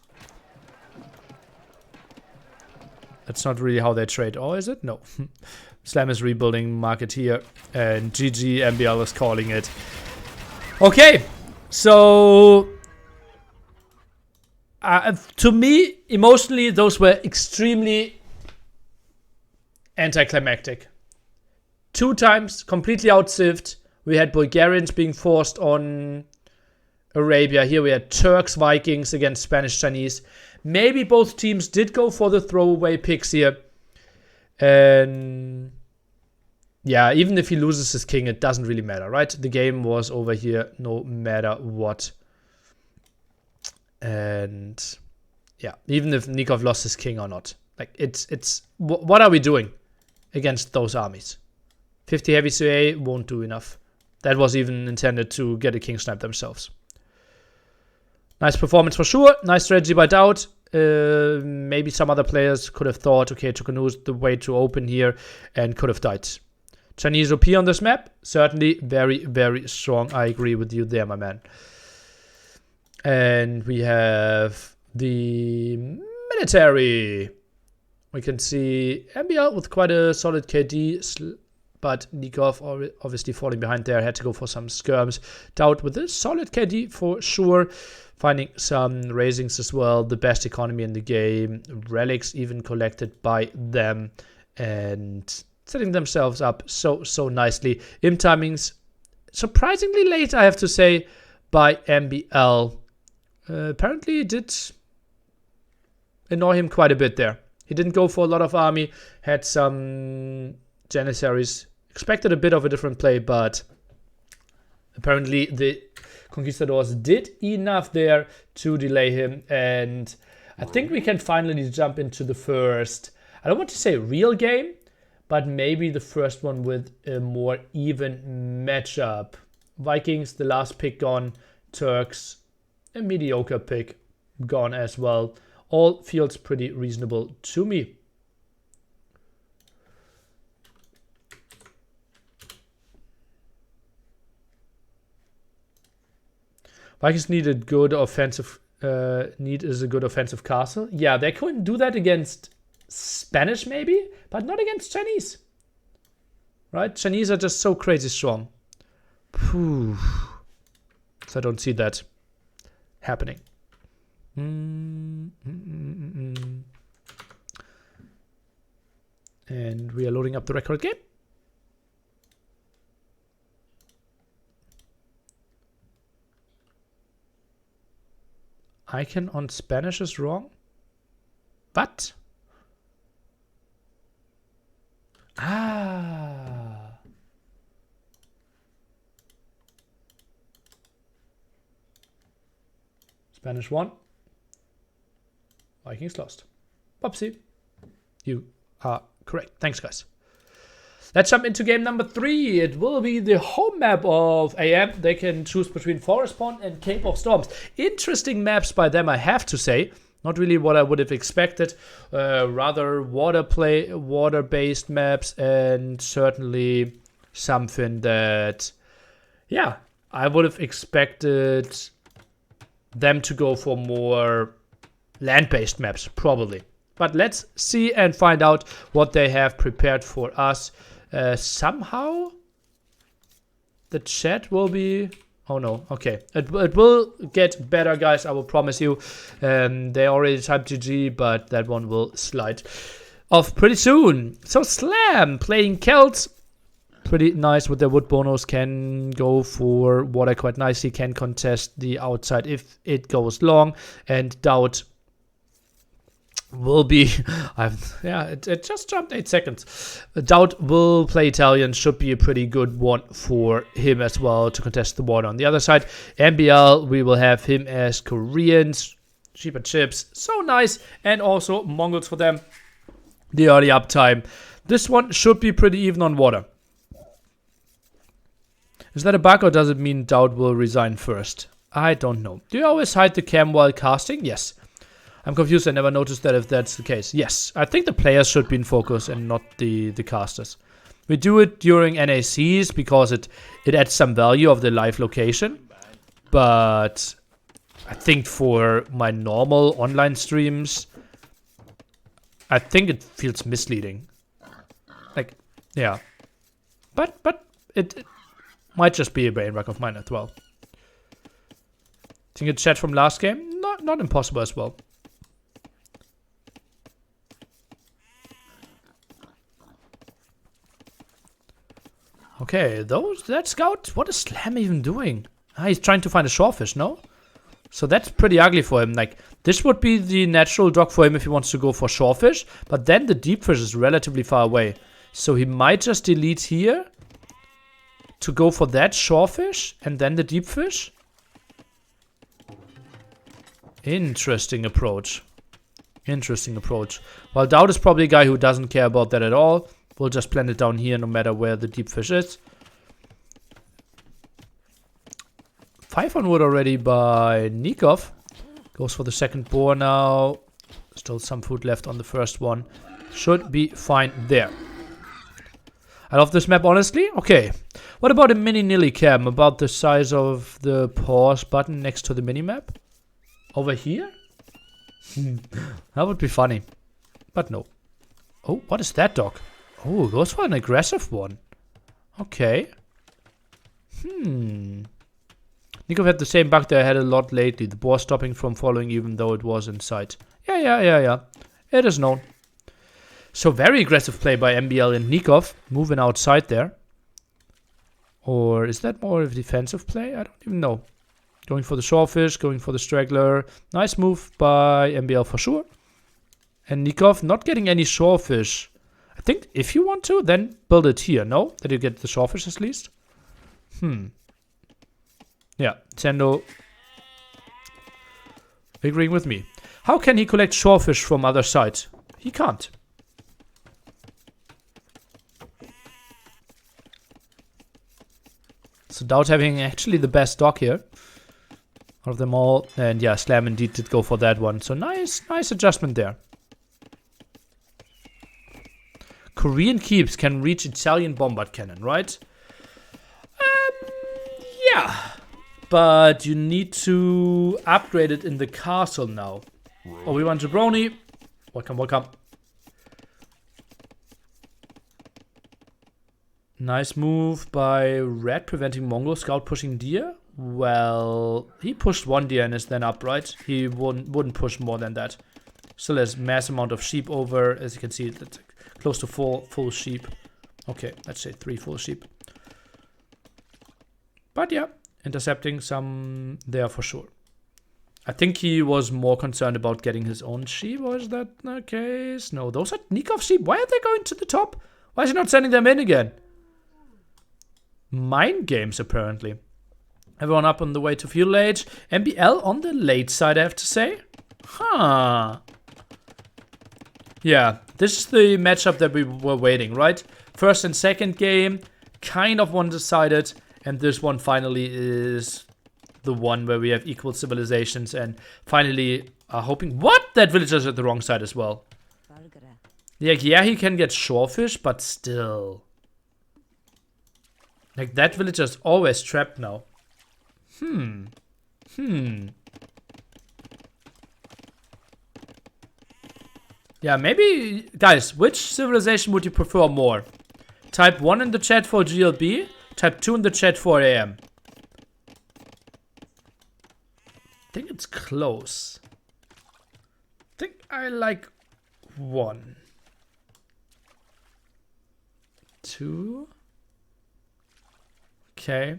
That's not really how they trade. Or is it? No. Slam is rebuilding market here. And GG MbL is calling it. Okay. So to me, emotionally, those were extremely anticlimactic. 2 times completely out-cived. We had Bulgarians being forced on Arabia. Here we had Turks, Vikings against Spanish, Chinese. Maybe both teams did go for the throwaway picks here. And yeah, even if he loses his king, it doesn't really matter, right? The game was over here no matter what. And yeah, even if Nicov lost his king or not. Like, what are we doing against those armies? 50 heavy CA won't do enough. That was even intended to get a king snipe themselves. Nice performance for sure. Nice strategy by DauT. Maybe some other players could have thought, okay, Tukanu's the way to open here and could have died. Chinese OP on this map, certainly very, very strong. I agree with you there, my man. And we have the military. We can see MbL with quite a solid KD, but Nicov obviously falling behind there. Had to go for some skirms. DauT with a solid KD for sure. Finding some raisings as well. The best economy in the game. Relics even collected by them. And setting themselves up so nicely. Imp timings surprisingly late, I have to say, by MbL. Apparently it did annoy him quite a bit there. He didn't go for a lot of army. Had some Janissaries. Expected a bit of a different play, but apparently the Conquistadors did enough there to delay him. And I think we can finally jump into the first, I don't want to say real game, but maybe the first one with a more even matchup. Vikings, the last pick gone. Turks, a mediocre pick gone as well. All feels pretty reasonable to me. Vikings need a good offensive. Need is a good offensive castle. Yeah, they couldn't do that against Spanish maybe, but not against Chinese. Right? Chinese are just so crazy strong. Whew. So I don't see that happening. And we are loading up the record game. Icon on Spanish is wrong. What? Ah. Spanish won. Vikings lost. Popsy. You are correct. Thanks, guys. Let's jump into game number 3. It will be the home map of AM. They can choose between Forest Pond and Cape of Storms. Interesting maps by them, I have to say. Not really what I would have expected. Rather water-based maps, and certainly something that, yeah, I would have expected them to go for more land-based maps, probably. But let's see and find out what they have prepared for us. Somehow the chat will be... Oh no, okay. It will get better, guys, I will promise you. They already typed GG, but that one will slide off pretty soon. So Slam playing Celts. Pretty nice with their wood bonus. Can go for water quite nicely. Can contest the outside if it goes long. And DauT will be... it just jumped 8 seconds. DauT will play Italian. Should be a pretty good one for him as well to contest the water on the other side. MbL, we will have him as Koreans. Cheaper chips. So nice. And also Mongols for them. The early uptime. This one should be pretty even on water. Is that a bug, or does it mean DauT will resign first? I don't know. Do you always hide the cam while casting? Yes. I'm confused. I never noticed that if that's the case. Yes. I think the players should be in focus and not the casters. We do it during NACs because it adds some value of the live location. But I think for my normal online streams, I think it feels misleading. Like, yeah. But it might just be a brain wreck of mine as well. Think it's chat from last game? Not impossible as well. Okay, that scout, what is Slam even doing? Ah, he's trying to find a shorefish, no? So that's pretty ugly for him. Like, this would be the natural dock for him if he wants to go for shorefish. But then the deep fish is relatively far away. So he might just delete here to go for that shorefish and then the deep fish. Interesting approach. Interesting approach. Well, DauT is probably a guy who doesn't care about that at all. We'll just plant it down here no matter where the deep fish is. 5 on wood already by Nicov. Goes for the second boar now. Still some food left on the first one. Should be fine there. I love this map, honestly. Okay. What about a mini nilly cam? About the size of the pause button next to the minimap? Over here? That would be funny. But no. Oh, what is that dog? Oh, goes for an aggressive one. Okay. Nicov had the same bug that I had a lot lately. The boar stopping from following even though it was in sight. Yeah. It is known. So very aggressive play by MbL and Nicov. Moving outside there. Or is that more of a defensive play? I don't even know. Going for the shorefish, going for the straggler. Nice move by MbL for sure. And Nicov not getting any shorefish. I think if you want to, then build it here, no? That you get the shorefish at least. Yeah, Tendo agreeing with me. How can he collect shorefish from other sides? He can't. So DauT having actually the best dock here out of them all. And yeah, Slam indeed did go for that one. So nice adjustment there. Korean keeps can reach Italian bombard cannon, right? Yeah. But you need to upgrade it in the castle now. Oh, we want Jabroni. Welcome. Nice move by Red, preventing Mongol scout pushing deer. Well, he pushed one deer and is then up, right? He wouldn't push more than that. Still has mass amount of sheep over. As you can see, it's close to full sheep. Okay, let's say 3 full sheep. But yeah, intercepting some there for sure. I think he was more concerned about getting his own sheep, or is that the case? No, those are Nicov sheep. Why are they going to the top? Why is he not sending them in again? Mind games, apparently. Everyone up on the way to fuel age. MbL on the late side, I have to say. Huh. Yeah, this is the matchup that we were waiting, right? First and second game, kind of one-sided. And this one finally is the one where we have equal civilizations and finally are hoping... What? That villager's at the wrong side as well. Yeah, he can get shorefish, but still. Like, that villager's always trapped now. Yeah, maybe... Guys, which civilization would you prefer more? Type 1 in the chat for GLB. Type 2 in the chat for AM. I think it's close. I think I like 1. 2. Okay.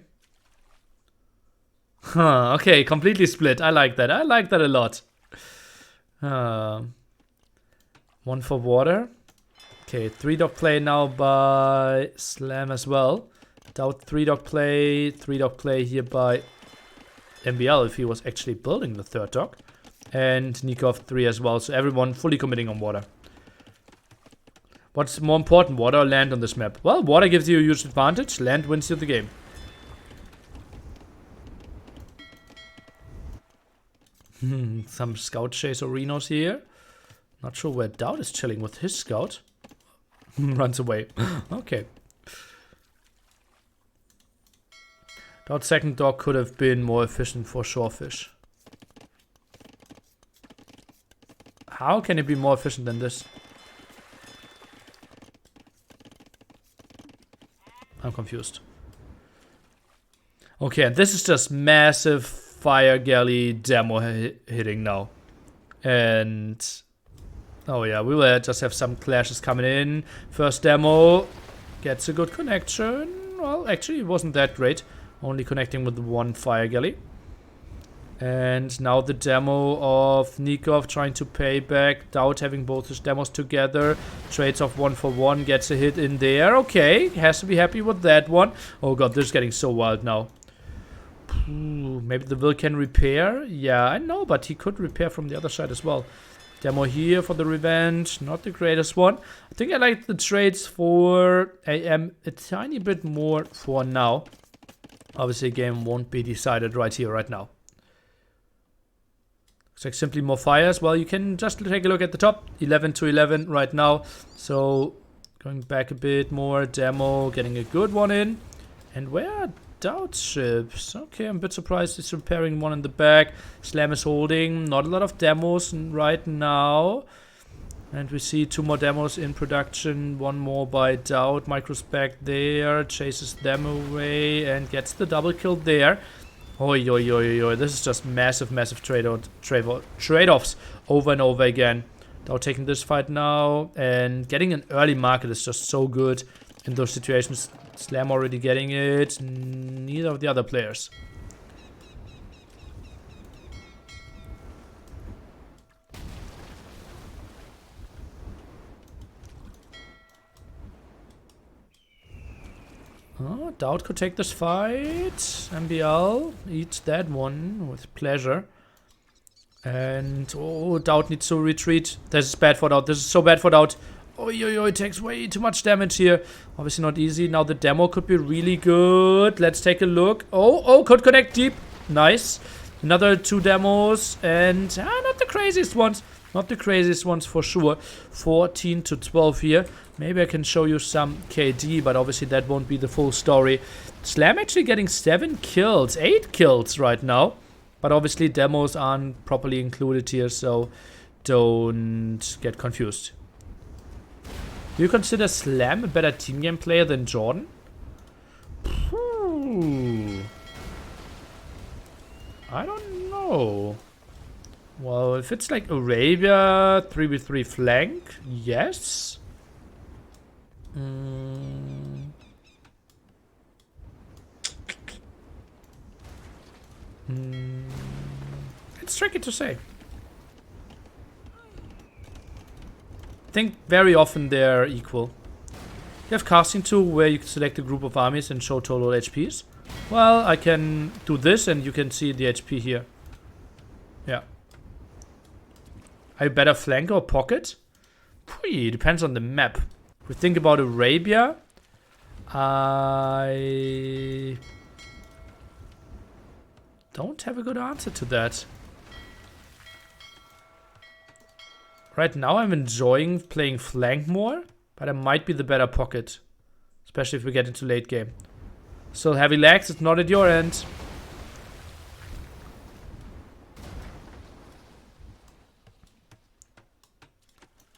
Huh, okay, completely split. I like that. I like that a lot. 1 for water. Okay, 3-dog play now by Slam as well. DauT 3-dog play. 3-dog play here by MbL if he was actually building the 3rd dog. And Nicov 3 as well. So everyone fully committing on water. What's more important, water or land on this map? Well, water gives you a huge advantage. Land wins you the game. Some scout chase arenas here. Not sure where DauT is chilling with his scout. Runs away. Okay. DauT's second dog could have been more efficient for shorefish. How can it be more efficient than this? I'm confused. Okay, and this is just massive fire galley demo hitting now. And... oh yeah, we will just have some clashes coming in. First demo gets a good connection. well, actually, it wasn't that great. Only connecting with one fire galley. And now the demo of Nicov trying to pay back. DauT having both his demos together. Trades off 1 for 1. Gets a hit in there. Okay, has to be happy with that one. Oh god, this is getting so wild now. Ooh, maybe the Will can repair. Yeah, I know, but he could repair from the other side as well. Demo here for the revenge. Not the greatest one. I think I like the trades for AM a tiny bit more for now. Obviously, game won't be decided right here, right now. Looks like simply more fires. Well, you can just take a look at the top. 11 to 11 right now. So, going back a bit more. Demo, getting a good one in. And where are DauT ships? Okay, I'm a bit surprised he's repairing one in the back. Slam is holding. Not a lot of demos right now. And we see 2 more demos in production. 1 more by DauT. Micros back there. Chases them away and gets the double kill there. Oi, oi, oi, oi. This is just massive, massive trade-offs over and over again. DauT taking this fight now. And getting an early market is just so good in those situations. Slam already getting it. Neither of the other players. Oh, DauT could take this fight. MbL eats that one with pleasure. And oh, DauT needs to retreat. This is bad for DauT. This is so bad for DauT. Oh, it takes way too much damage here. Obviously not easy. Now the demo could be really good. Let's take a look. Oh, could connect deep. Nice. Another 2 demos. And not the craziest ones. Not the craziest ones for sure. 14 to 12 here. Maybe I can show you some KD, but obviously that won't be the full story. Slam actually getting 7 kills, 8 kills right now. But obviously demos aren't properly included here, so don't get confused. Do you consider Slam a better team game player than Jordan? I don't know. Well, if it's like Arabia, 3v3 flank, yes. It's tricky to say. I think very often they're equal. You have casting tool where you can select a group of armies and show total HPs. Well, I can do this and you can see the HP here. Yeah. Are you better flanker or pocket? Depends on the map. If we think about Arabia, I don't have a good answer to that. Right now I'm enjoying playing flank more, but I might be the better pocket. Especially if we get into late game. Still heavy lags, it's not at your end.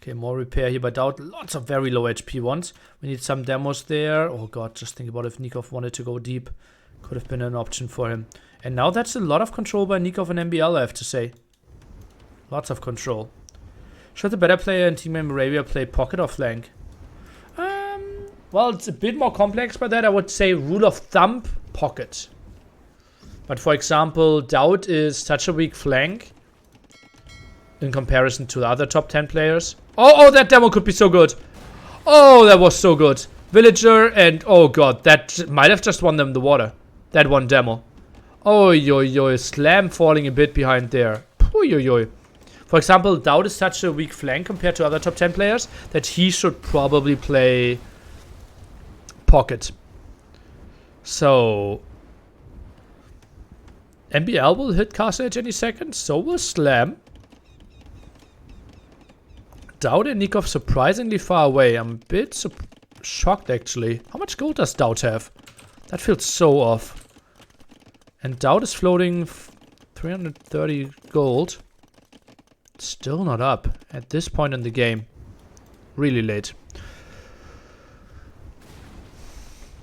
Okay, more repair here by DauT. Lots of very low HP ones. We need some demos there. Oh god, just think about if Nicov wanted to go deep. Could have been an option for him. And now that's a lot of control by Nicov and MbL, I have to say. Lots of control. Should the better player in Team Arabia play pocket or flank? Well, it's a bit more complex by that. I would say rule of thumb, pocket. But for example, DauT is such a weak flank in comparison to the other top 10 players. Oh, that demo could be so good. Oh, that was so good. Villager and oh god, that might have just won them the water. That one demo. Oh, yo, Slam falling a bit behind there. Yo. For example, DauT is such a weak flank compared to other top 10 players that he should probably play pocket. So MbL will hit Castle Edge any second, so will Slam. DauT and Nicov surprisingly far away. I'm a bit shocked actually. How much gold does DauT have? That feels so off. And DauT is floating 330 gold. Still not up at this point in the game. Really late.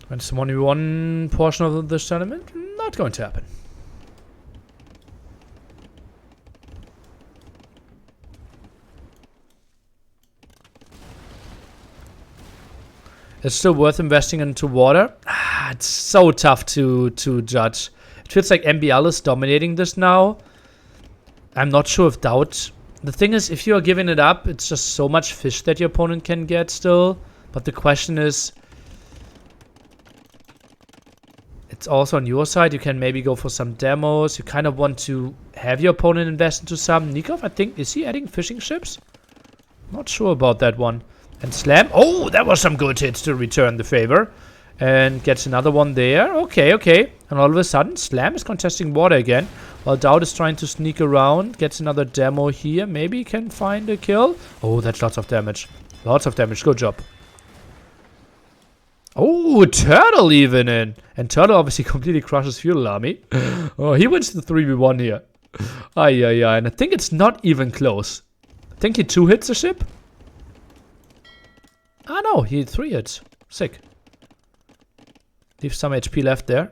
When it's 1v1 portion of this tournament, not going to happen. It's still worth investing into water. it's so tough to judge. It feels like MbL is dominating this now. I'm not sure if DauT... The thing is, if you are giving it up, it's just so much fish that your opponent can get still. But the question is... It's also on your side. You can maybe go for some demos. You kind of want to have your opponent invest into some. Nicov, I think... Is he adding fishing ships? Not sure about that one. And Slam. Oh, that was some good hits to return the favor. And gets another one there. Okay, okay. And all of a sudden, Slam is contesting water again. While DauT is trying to sneak around. Gets another demo here. Maybe can find a kill. Oh, that's lots of damage. Lots of damage. Good job. Oh, Turtle even in. And Turtle obviously completely crushes Feudal Army. Oh, he wins the 3v1 here. Ay, ay, ay. And I think it's not even close. I think he 2 hits the ship. Ah, no. He 3 hits. Sick. Leave some HP left there.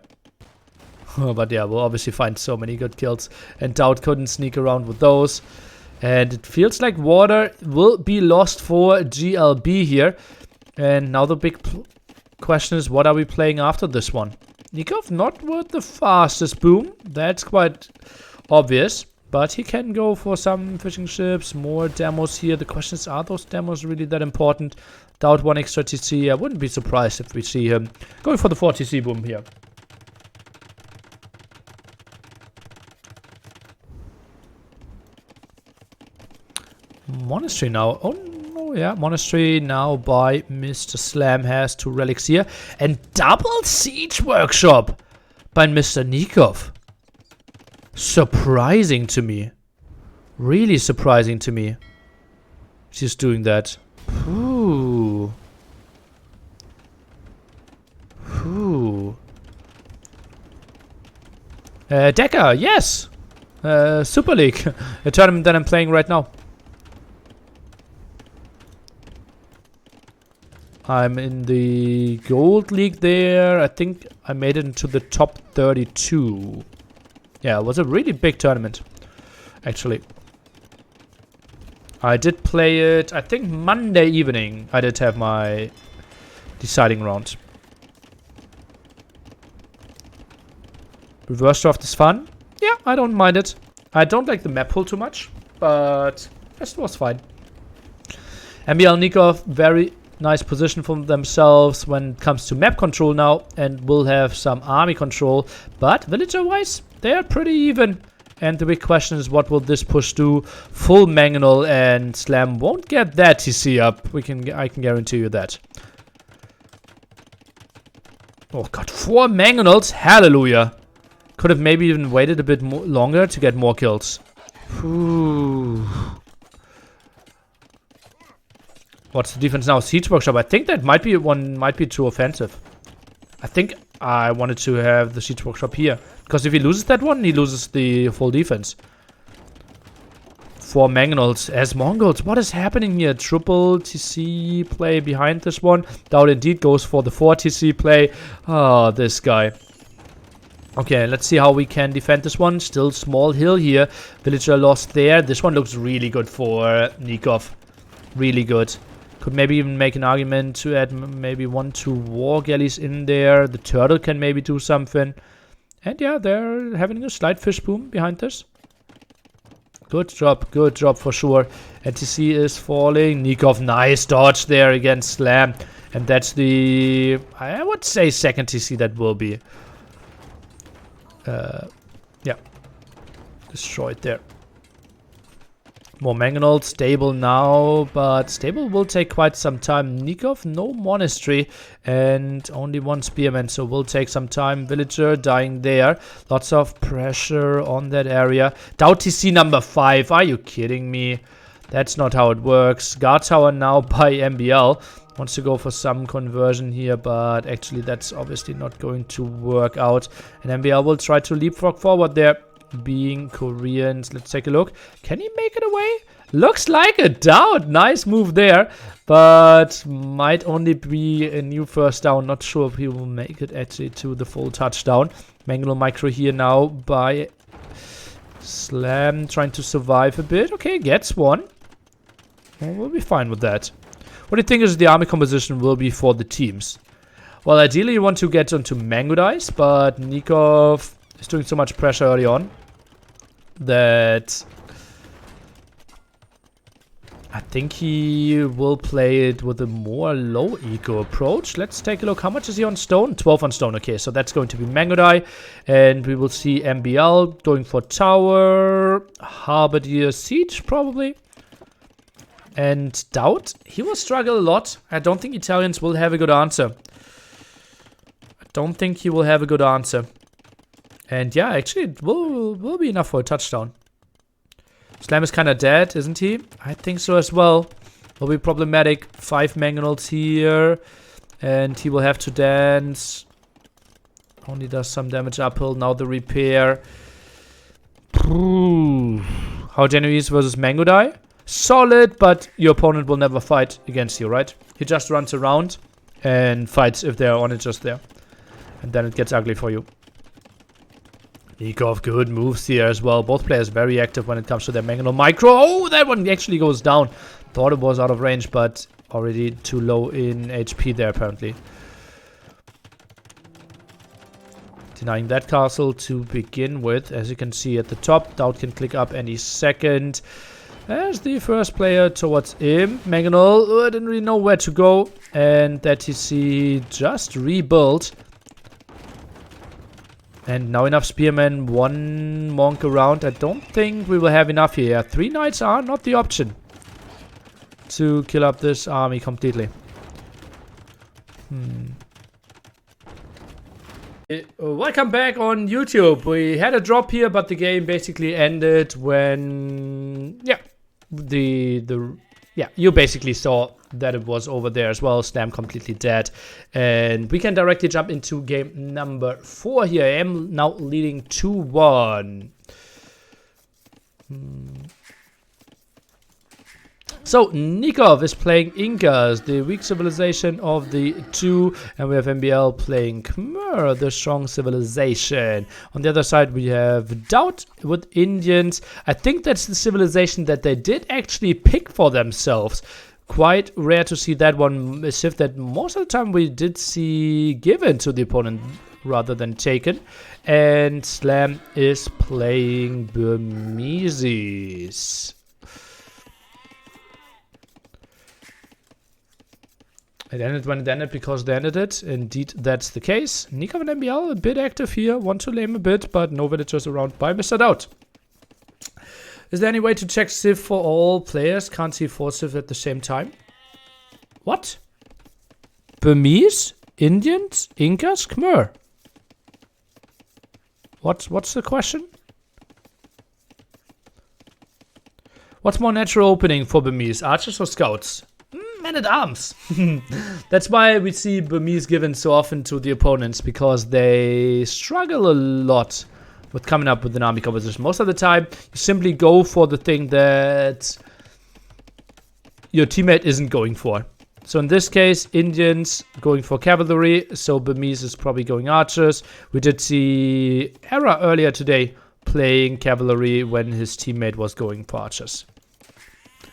But yeah, we'll obviously find so many good kills. And DauT couldn't sneak around with those. And it feels like water will be lost for GLB here. And now the big question is, what are we playing after this one? Nicov not with the fastest boom. That's quite obvious. But he can go for some fishing ships, more demos here. The question is, are those demos really that important? DauT 1 extra TC. I wouldn't be surprised if we see him going for the 4 TC boom here. Monastery now. Oh no, yeah. Monastery now by Mr. Slam has 2 relics here. And double Siege Workshop by Mr. Nicov. Surprising to me. Really surprising to me. She's doing that. Ooh. Ooh. Decker, yes! Super League. A tournament that I'm playing right now. I'm in the Gold League there. I think I made it into the top 32. Yeah, it was a really big tournament, actually. I did play it, I think Monday evening. I did have my deciding round. Reverse draft is fun. Yeah, I don't mind it. I don't like the map pool too much, but it was fine. MbL Nicov, very nice position for themselves when it comes to map control now, and will have some army control. But villager-wise, they are pretty even. And the big question is, what will this push do? Full Mangonel, and Slam won't get that TC up. I can guarantee you that. Oh god, 4 Mangonels? Hallelujah. Could have maybe even waited a bit longer to get more kills. Ooh. What's the defense now? Siege Workshop. I think that might be too offensive. I think I wanted to have the Siege Workshop here. Because if he loses that one, he loses the full defense. 4 Mangonels as Mongols. What is happening here? Triple TC play behind this one. DauT indeed goes for the 4 TC play. Oh, this guy. Okay, let's see how we can defend this one. Still small hill here. Villager lost there. This one looks really good for Nicov. Really good. Could maybe even make an argument to add maybe 1-2 war galleys in there. The turtle can maybe do something. And yeah, they're having a slight fish boom behind this. Good job for sure. NTC is falling. Nicov, nice dodge there against Slam. And that's the, I would say, second TC that will be. Yeah. Destroyed there. More Mangonel, stable now, but stable will take quite some time. Nicov, no monastery, and only 1 spearman, so will take some time. Villager dying there. Lots of pressure on that area. DauT TC number 5, are you kidding me? That's not how it works. Guard tower now by MbL. Wants to go for some conversion here, but actually that's obviously not going to work out. And MbL will try to leapfrog forward there. Being Koreans, let's take a look. Can he make it away? Looks like a DauT. Nice move there, but might only be a new first down. Not sure if he will make it actually to the full touchdown. Mangonel micro here now by Slam, trying to survive a bit. Okay, gets one. Well, we'll be fine with that. What do you think is the army composition will be for the teams? Well, ideally you want to get onto Mango Dice, but Nicov is doing so much pressure early on that I think he will play it with a more low eco approach. Let's take a look. How much is he on stone? 12 on stone. Okay, so that's going to be Mango Die. And we will see MbL going for tower. Halberdier Siege, probably. And DauT. He will struggle a lot. I don't think Italians will have a good answer. I don't think he will have a good answer. And yeah, actually, it will be enough for a touchdown. Slam is kind of dead, isn't he? I think so as well. Will be problematic. 5 mangonels here. And he will have to dance. Only does some damage uphill. Now the repair. Ooh. How Genovese versus Mango Die? Solid, but your opponent will never fight against you, right? He just runs around and fights if they're on it just there. And then it gets ugly for you. Nicov, good moves here as well. Both players very active when it comes to their Mangonel Micro. Oh, that one actually goes down. Thought it was out of range, but already too low in HP there, apparently. Denying that castle to begin with. As you can see at the top, DauT can click up any second. As the first player towards him. Mangonel didn't really know where to go. And that TC just rebuilt. And now enough spearmen, 1 monk around. I don't think we will have enough here. 3 knights are not the option to kill up this army completely. Welcome back on YouTube. We had a drop here, but the game basically ended when... Yeah, you basically saw that it was over there as well. Slam completely dead. And we can directly jump into game number 4 here. I am now leading 2-1. So, Nicov is playing Incas, the weak civilization of the 2. And we have MbL playing Khmer, the strong civilization. On the other side, we have DauT with Indians. I think that's the civilization that they did actually pick for themselves. Quite rare to see that one, as if that most of the time we did see given to the opponent rather than taken. And Slam is playing Burmese. It ended when it ended because they ended it. Indeed, that's the case. Nicov and MbL a bit active here. Want to lame a bit, but no villagers around by Mr. DauT. Is there any way to check Civ for all players? Can't see 4 Civ at the same time. What? Burmese? Indians? Incas? Khmer? What's the question? What's more natural opening for Burmese? Archers or scouts? Men at arms. That's why we see Burmese given so often to the opponents, because they struggle a lot with coming up with an army composition. Most of the time, you simply go for the thing that your teammate isn't going for. So in this case, Indians going for cavalry, so Burmese is probably going archers. We did see Era earlier today playing cavalry when his teammate was going for archers.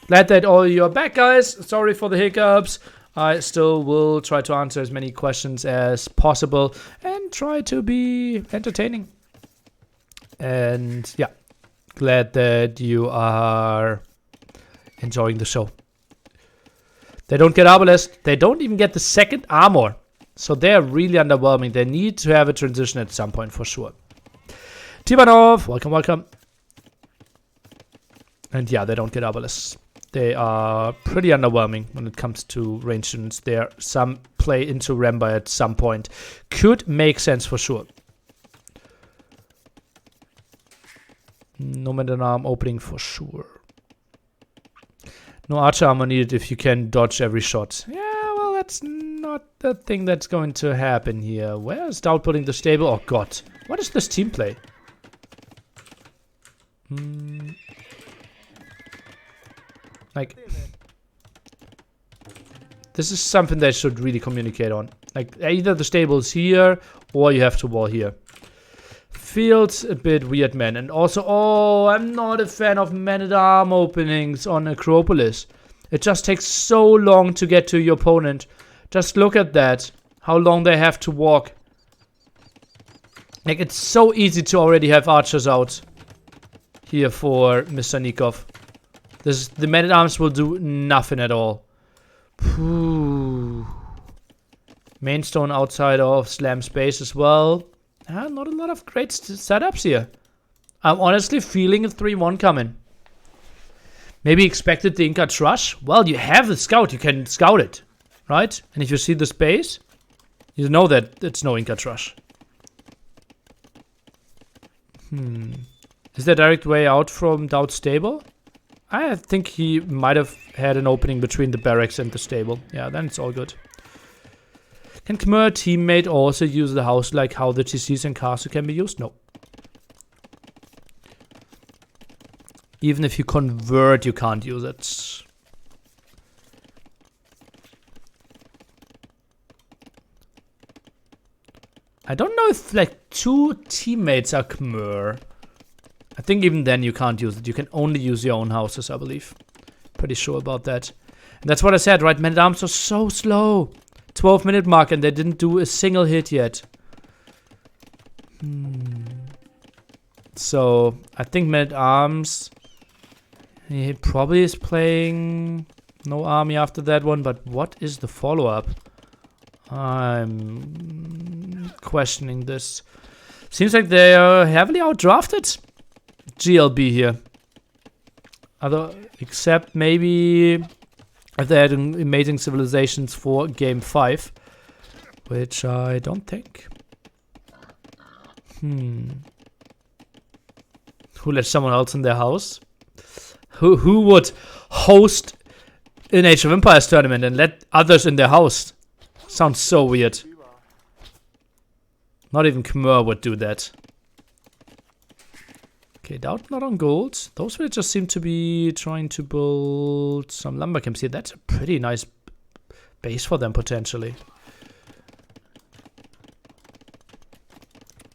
Glad that all you're back, guys. Sorry for the hiccups. I still will try to answer as many questions as possible and try to be entertaining. And yeah, glad that you are enjoying the show. They don't get Arbalest. They don't even get the 2nd armor. So they're really underwhelming. They need to have a transition at some point for sure. Tibanov, welcome, welcome. And yeah, they don't get Arbalest. They are pretty underwhelming when it comes to range units there. Some play into Ramba at some point. Could make sense for sure. No man arm opening for sure. No archer armor needed if you can dodge every shot. Yeah, well, that's not the thing that's going to happen here. Where is DauT putting the stable? Oh, God. What is this team play? Like, this is something they should really communicate on. Like, either the stable's here, or you have to wall here. Feels a bit weird, man. And also, oh, I'm not a fan of man-at-arm openings on Acropolis. It just takes so long to get to your opponent. Just look at that. how long they have to walk. Like, it's so easy to already have archers out here for Mr. Nicov. The man-at-arms will do nothing at all. Main stone outside of Slam space as well. Not a lot of great setups here. I'm honestly feeling a 3-1 coming. Maybe expected the Inca Trush. Well, you have the scout. You can scout it, right? And if you see the space, you know that it's no Inca Trush. Is there a direct way out from DauT stable? I think he might have had an opening between the barracks and the stable. Yeah, then it's all good. Can Khmer teammate also use the house like how the TCs and castle can be used? No. Even if you convert, you can't use it. I don't know if like 2 teammates are Khmer. I think even then you can't use it. You can only use your own houses, I believe. Pretty sure about that. And that's what I said, right? Men-at-arms are so slow. 12-minute mark and they didn't do a single hit yet. So, I think Men-at-arms... He probably is playing no army after that one, but what is the follow-up? I'm questioning this. Seems like they are heavily outdrafted. GLB here. Except maybe if they had amazing civilizations for game 5. Which I don't think. Who let someone else in their house? Who would host an Age of Empires tournament and let others in their house? Sounds so weird. Not even Khmer would do that. Okay, DauT not on gold. Those villagers seem to be trying to build some lumber camps here. That's a pretty nice base for them, potentially.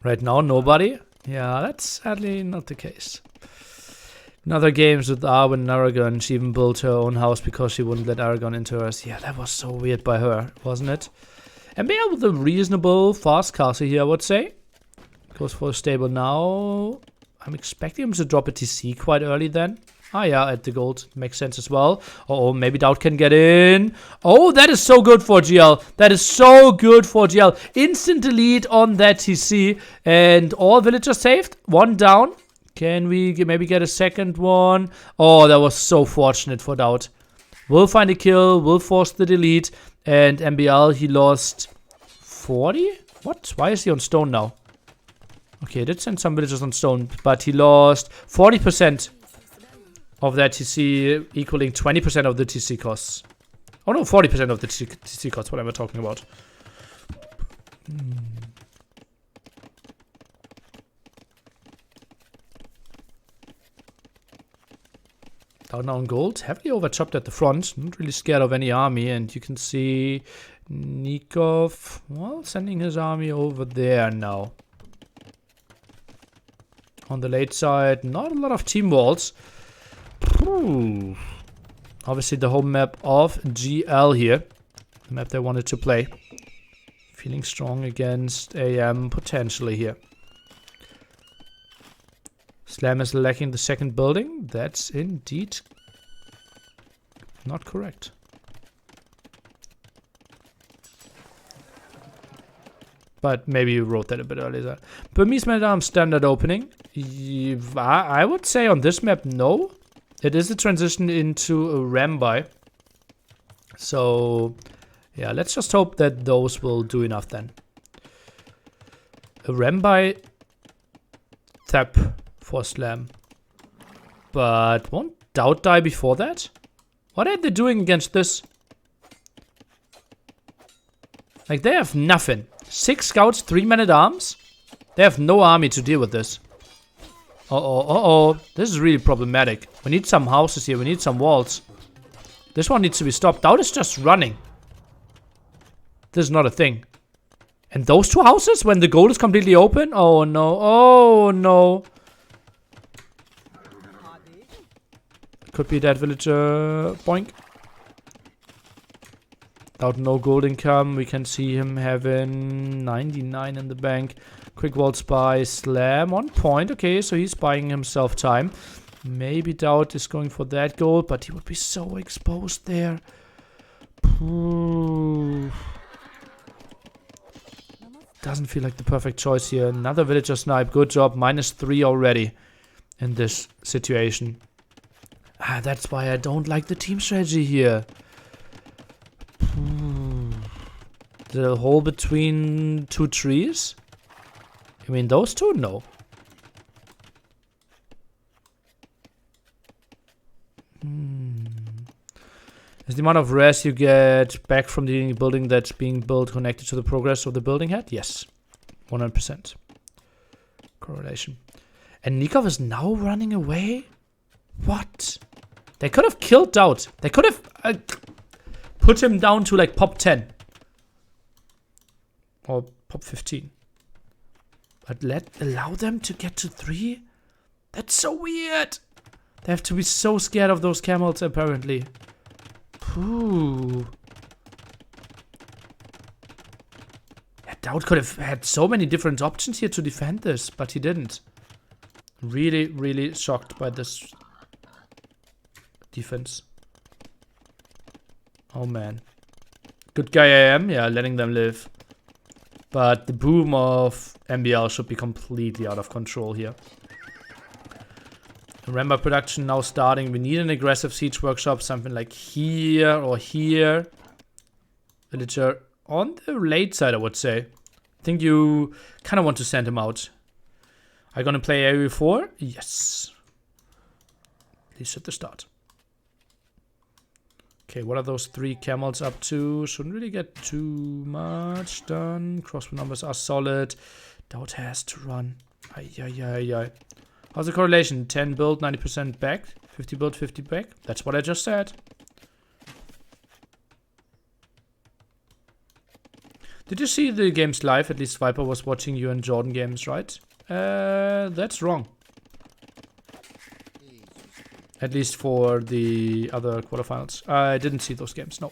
Right now, nobody. Yeah, that's sadly not the case. In other games with Arwen and Aragon, she even built her own house because she wouldn't let Aragon into hers. Yeah, that was so weird by her, wasn't it? MbL with a reasonable fast castle here, I would say. Goes for a stable now. I'm expecting him to drop a TC quite early then. Ah, yeah, at the gold. Makes sense as well. Oh, maybe DauT can get in. Oh, that is so good for GL. That is so good for GL. Instant delete on that TC. And all villagers saved. 1 down. Can we maybe get a second one? Oh, that was so fortunate for DauT. We'll find a kill. We'll force the delete. And MbL, he lost 40? What? Why is he on stone now? Okay, did send some villagers on stone, but he lost 40% of that TC, equaling 20% of the TC costs. Oh no, 40% of the TC costs, what am I talking about? Down now on gold, heavily overchopped at the front, not really scared of any army, and you can see Nicov, well, sending his army over there now. On the late side, not a lot of team walls. Obviously the home map of GL here. The map they wanted to play. Feeling strong against AM potentially here. Slam is lacking the second building. That's indeed not correct. But maybe you wrote that a bit earlier. Burmese Men-at-arms standard opening. I would say on this map, no. It is a transition into a Rambai. So, yeah, let's just hope that those will do enough then. A Rambai tap for Slam. But won't DauT die before that? What are they doing against this? Like, they have nothing. 6 scouts, 3 men-at-arms. They have no army to deal with this. Uh-oh. This is really problematic. We need some houses here. We need some walls. This one needs to be stopped. DauT is just running. This is not a thing. And those 2 houses, when the goal is completely open? Oh, no. Oh, no. Could be that villager. Boink. DauT no gold income. We can see him having 99 in the bank. Quick waltz by Slam on point. Okay, so he's buying himself time. Maybe DauT is going for that gold, but he would be so exposed there. Doesn't feel like the perfect choice here. Another villager snipe. Good job. -3 already in this situation. That's why I don't like the team strategy here. The hole between 2 trees? I mean, those two? No. Is the amount of res you get back from the building that's being built connected to the progress of the building head? Yes. 100%. Correlation. And Nicov is now running away? What? They could have killed DauT. They could have put him down to like pop 10. Or pop 15. But allow them to get to 3? That's so weird. They have to be so scared of those camels apparently. Ooh. Yeah, DauT could have had so many different options here to defend this, but he didn't. Really, really shocked by this defense. Oh man. Good guy I am, yeah, letting them live. But the boom of MbL should be completely out of control here. Remember, production now starting. We need an aggressive siege workshop, something like here or here. Villager on the late side, I would say. I think you kind of want to send him out. Are you going to play AoE4? Yes. At least at the start. Okay, what are those 3 camels up to? Shouldn't really get too much done. Crossbow numbers are solid. DauT has to run. Ay. How's the correlation? 10 build, 90% back. 50 build, 50 back. That's what I just said. Did you see the games live? At least Viper was watching you and Jordan games, right? That's wrong. At least for the other quarterfinals. I didn't see those games, no.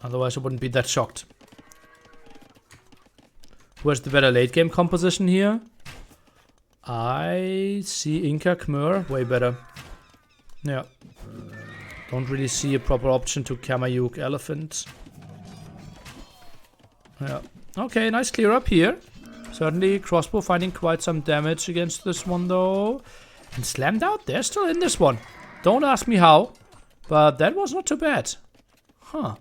Otherwise I wouldn't be that shocked. Who has the better late game composition here? I see Inca Khmer way better. Yeah. Don't really see a proper option to Kamayuk Elephant. Yeah. Okay, nice clear up here. Certainly crossbow finding quite some damage against this one though. And slammed out. They're still in this one. Don't ask me how. But that was not too bad. Huh.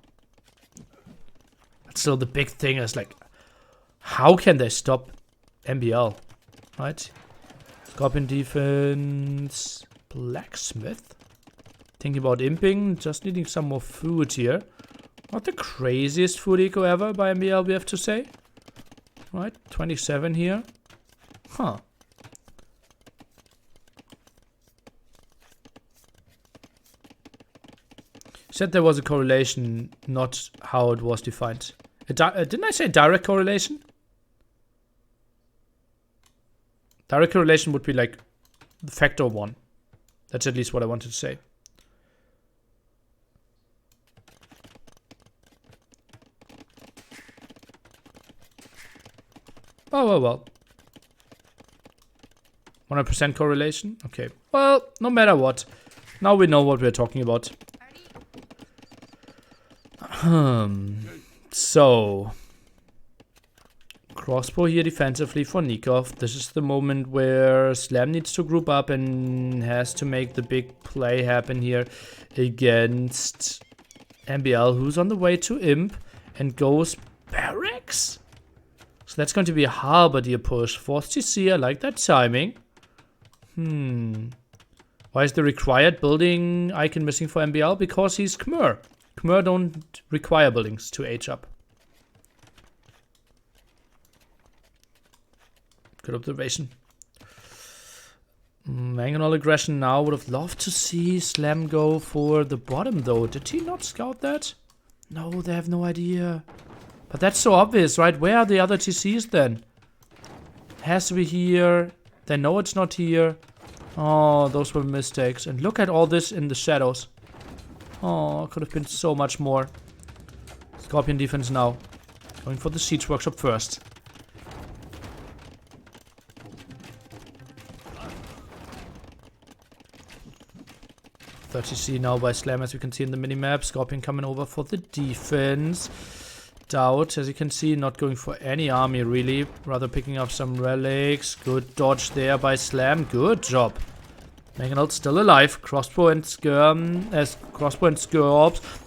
But still the big thing is like, how can they stop MbL? Right? Scorpion defense. Blacksmith. Thinking about imping. Just needing some more food here. Not the craziest food eco ever by MbL, we have to say. Right? 27 here. Huh. Said there was a correlation, not how it was defined. Didn't I say direct correlation? Direct correlation would be like factor 1. That's at least what I wanted to say. Oh, well. 100% correlation? Okay. Well, no matter what. Now we know what we're talking about. So. Crossbow here defensively for Nicov. This is the moment where Slam needs to group up and has to make the big play happen here against MbL, who's on the way to Imp and goes Barracks. So that's going to be a Halberdier push. 4th TC, I like that timing. Why is the required building icon missing for MbL? Because he's Khmer. Khmer don't require buildings to age up. Good observation. Mangonel aggression now. Would have loved to see Slam go for the bottom though. Did he not scout that? No, they have no idea. But that's so obvious, right? Where are the other TCs then? It has to be here. They know it's not here. Oh, those were mistakes. And look at all this in the shadows. Oh, could have been so much more. Scorpion defense now. Going for the siege workshop first. .30C now by Slam, as you can see in the minimap. Scorpion coming over for the defense. DauT, as you can see, not going for any army really. Rather picking up some relics. Good dodge there by Slam. Good job. Mangonel still alive. Crossbow and Scorps.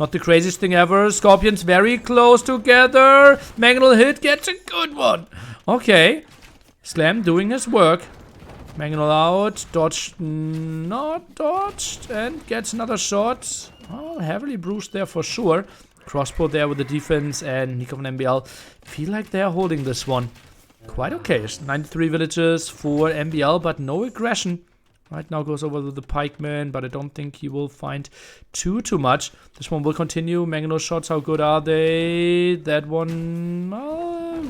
Not the craziest thing ever. Scorpions very close together. Mangonel hit, gets a good one. Okay. Slam doing his work. Mangonel out. Dodged, not dodged. And gets another shot. Oh, heavily bruised there for sure. Crossbow there with the defense, and Nicov and MbL feel like they're holding this one quite okay. 93 villages for MbL, but no aggression. Right now goes over to the pikeman, but I don't think he will find too much. This one will continue. Mangonel shots, how good are they? That one,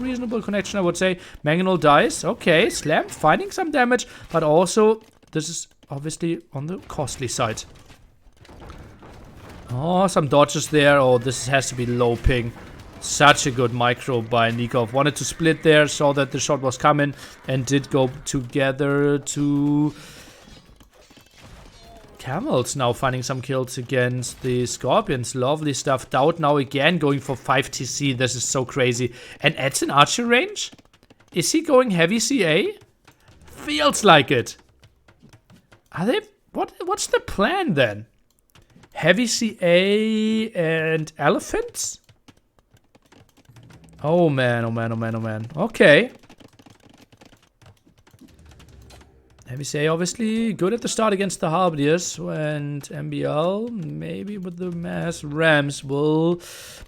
reasonable connection, I would say. Mangonel dies. Okay, Slam finding some damage, but also this is obviously on the costly side. Oh, some dodges there. Oh, this has to be low ping. Such a good micro by Nicov. Wanted to split there, saw that the shot was coming, and did go together to Camels now finding some kills against the Scorpions. Lovely stuff. DauT now again going for 5 TC. This is so crazy. And adds an archer range? Is he going heavy CA? Feels like it. Are they... What's the plan then? Heavy CA and elephants? Oh man, oh man, oh man, oh man. Okay. Heavy CA obviously good at the start against the Harbiers, and MbL maybe with the mass rams will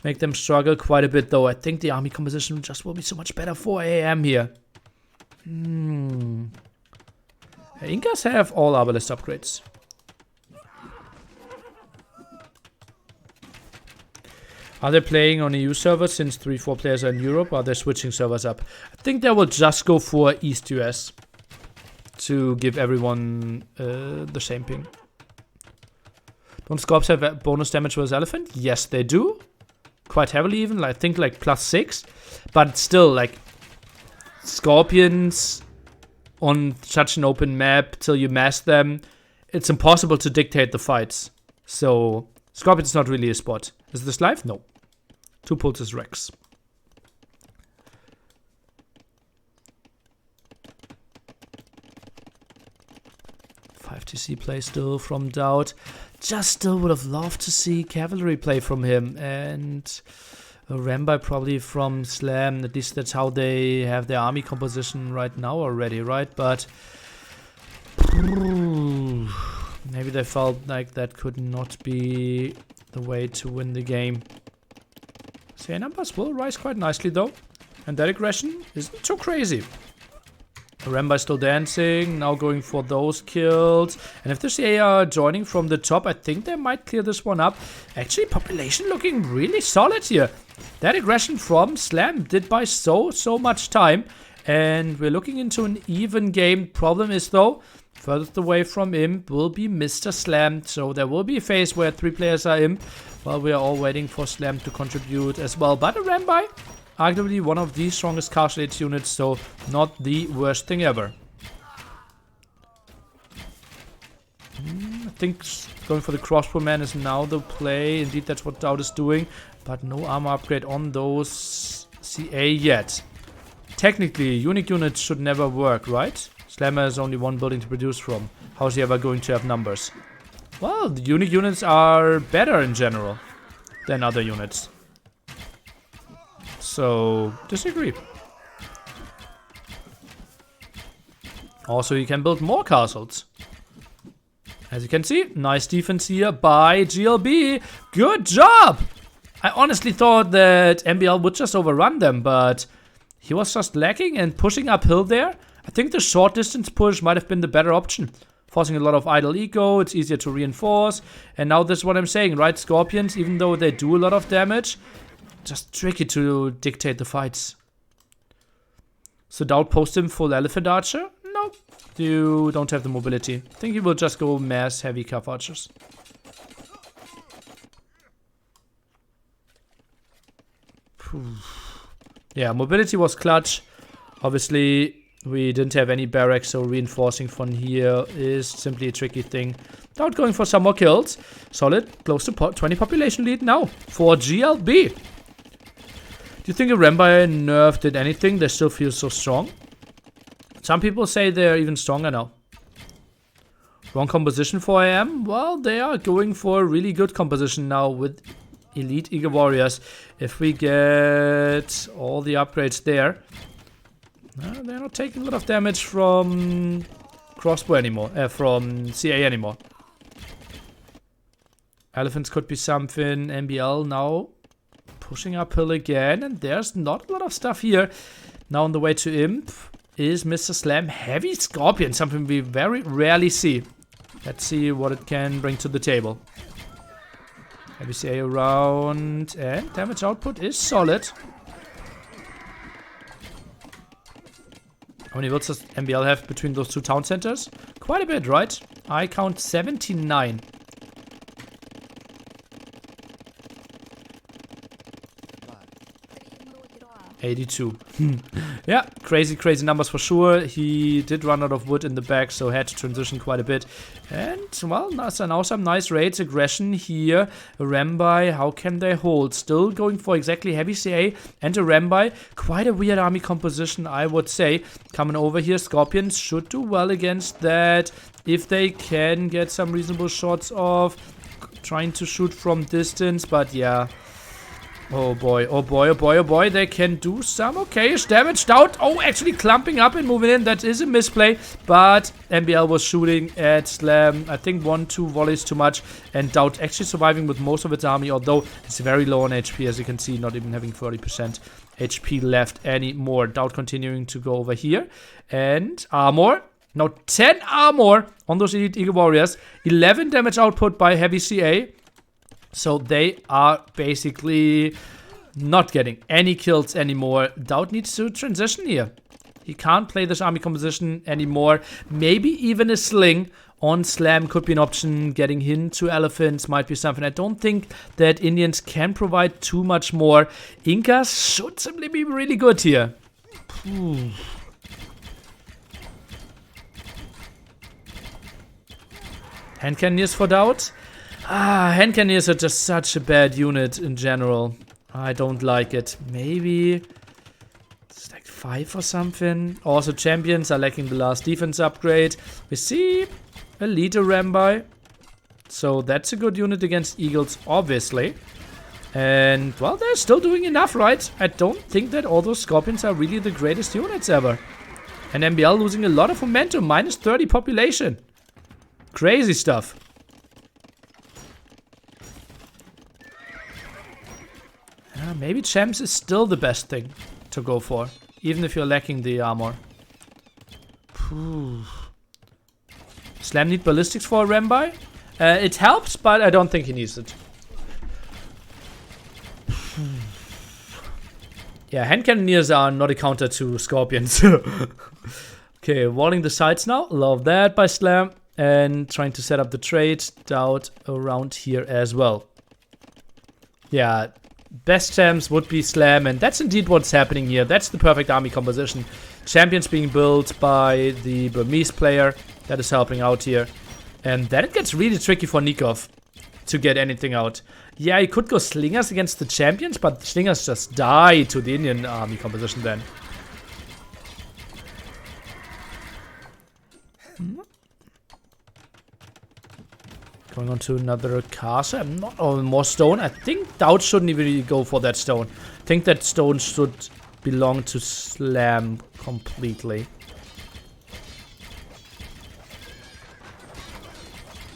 make them struggle quite a bit though. I think the army composition just will be so much better for AM here. Incas have all Arbalest upgrades. Are they playing on EU servers since 3-4 players are in Europe? Or are they switching servers up? I think they will just go for East US to give everyone the same ping. Don't Scorps have bonus damage versus Elephant? Yes, they do. Quite heavily even. I think like +6. But still, like, Scorpions on such an open map till you mass them, it's impossible to dictate the fights. So, Scorpion's not really a spot. Is this live? No. 2 pulses Rex. TC play still from DauT. Just still would have loved to see cavalry play from him, and a Rambai probably from Slam. At least that's how they have their army composition right now already, right? But maybe they felt like that could not be the way to win the game. CA numbers will rise quite nicely though, and that aggression isn't too crazy. Rambai still dancing, now going for those kills. And if the CA are joining from the top, I think they might clear this one up. Actually, population looking really solid here. That aggression from Slam did buy so much time. And we're looking into an even game. Problem is though, furthest away from Imp will be Mr. Slam. So there will be a phase where 3 players are Imp, while we are all waiting for Slam to contribute as well. But a Rambai, arguably one of the strongest Castle Age units, so not the worst thing ever. I think going for the crossbow man is now the play. Indeed, that's what DauT is doing, but no armor upgrade on those CA yet. Technically, unique units should never work, right? Slammer has only 1 building to produce from. How is he ever going to have numbers? Well, the unique units are better in general than other units. So, disagree. Also, you can build more castles. As you can see, nice defense here by GLB. Good job! I honestly thought that MbL would just overrun them, but he was just lacking and pushing uphill there. I think the short distance push might have been the better option. Forcing a lot of idle eco, it's easier to reinforce. And now this is what I'm saying, right? Scorpions, even though they do a lot of damage, just tricky to dictate the fights. So DauT post him full elephant archer? No, No, you don't have the mobility. I think he will just go mass heavy Cav archers. Yeah, mobility was clutch. Obviously, we didn't have any barracks, so reinforcing from here is simply a tricky thing. DauT going for some more kills. Solid, close to 20 population lead now for GLB. Do you think a Rambai nerf did anything? They still feel so strong. Some people say they're even stronger now. Wrong composition for AM? Well, they are going for a really good composition now with Elite Eagle Warriors. If we get all the upgrades there, they're not taking a lot of damage from crossbow anymore, from CA anymore. Elephants could be something. MbL now pushing uphill again, and there's not a lot of stuff here. Now on the way to Imp is Mr. Slam. Heavy Scorpion, something we very rarely see. Let's see what it can bring to the table. Heavy CA around, and damage output is solid. How many votes does MbL have between those two town centers? Quite a bit, right? I count 79. $82. Yeah, crazy numbers for sure. He did run out of wood in the back, so had to transition quite a bit. And, well, now some nice raids, aggression here. A Rambai, how can they hold? Still going for exactly heavy CA and a Rambai. Quite a weird army composition, I would say. Coming over here, Scorpions should do well against that. If they can get some reasonable shots off. Trying to shoot from distance, but yeah. Oh boy, oh boy, oh boy, oh boy, they can do some okay-ish damage. DauT, oh, actually clumping up and moving in. That is a misplay, but MbL was shooting at Slam, I think 1-2 volleys too much, and DauT actually surviving with most of its army, although it's very low on HP, as you can see, not even having 30% HP left anymore. DauT continuing to go over here, and armor. Now 10 armor on those Elite Eagle Warriors, 11 damage output by heavy CA. So they are basically not getting any kills anymore. DauT needs to transition here. He can't play this army composition anymore. Maybe even a sling on Slam could be an option. Getting into elephants might be something. I don't think that Indians can provide too much more. Incas should simply be really good here. Hand cannons for DauT. Hand cannons are just such a bad unit in general. I don't like it. Maybe it's like 5 or something. Also, champions are lacking the last defense upgrade. We see a leader Rambai. So that's a good unit against Eagles, obviously. And, well, they're still doing enough, right? I don't think that all those Scorpions are really the greatest units ever. And MbL losing a lot of momentum. Minus 30 population. Crazy stuff. Maybe champs is still the best thing to go for, even if you're lacking the armor. Slam need ballistics for a Rambai? It helps, but I don't think he needs it. Yeah, hand cannoneers are not a counter to Scorpions. Okay, walling the sides now. Love that by Slam. And trying to set up the trade. DauT around here as well. Yeah. Best champs would be Slam, and that's indeed what's happening here. That's the perfect army composition. Champions being built by the Burmese player. That is helping out here. And then it gets really tricky for Nicov to get anything out. Yeah, he could go Slingers against the champions, but Slingers just die to the Indian army composition then. Going on to another castle. I'm not more stone. I think DauT shouldn't even really go for that stone. I think that stone should belong to Slam completely.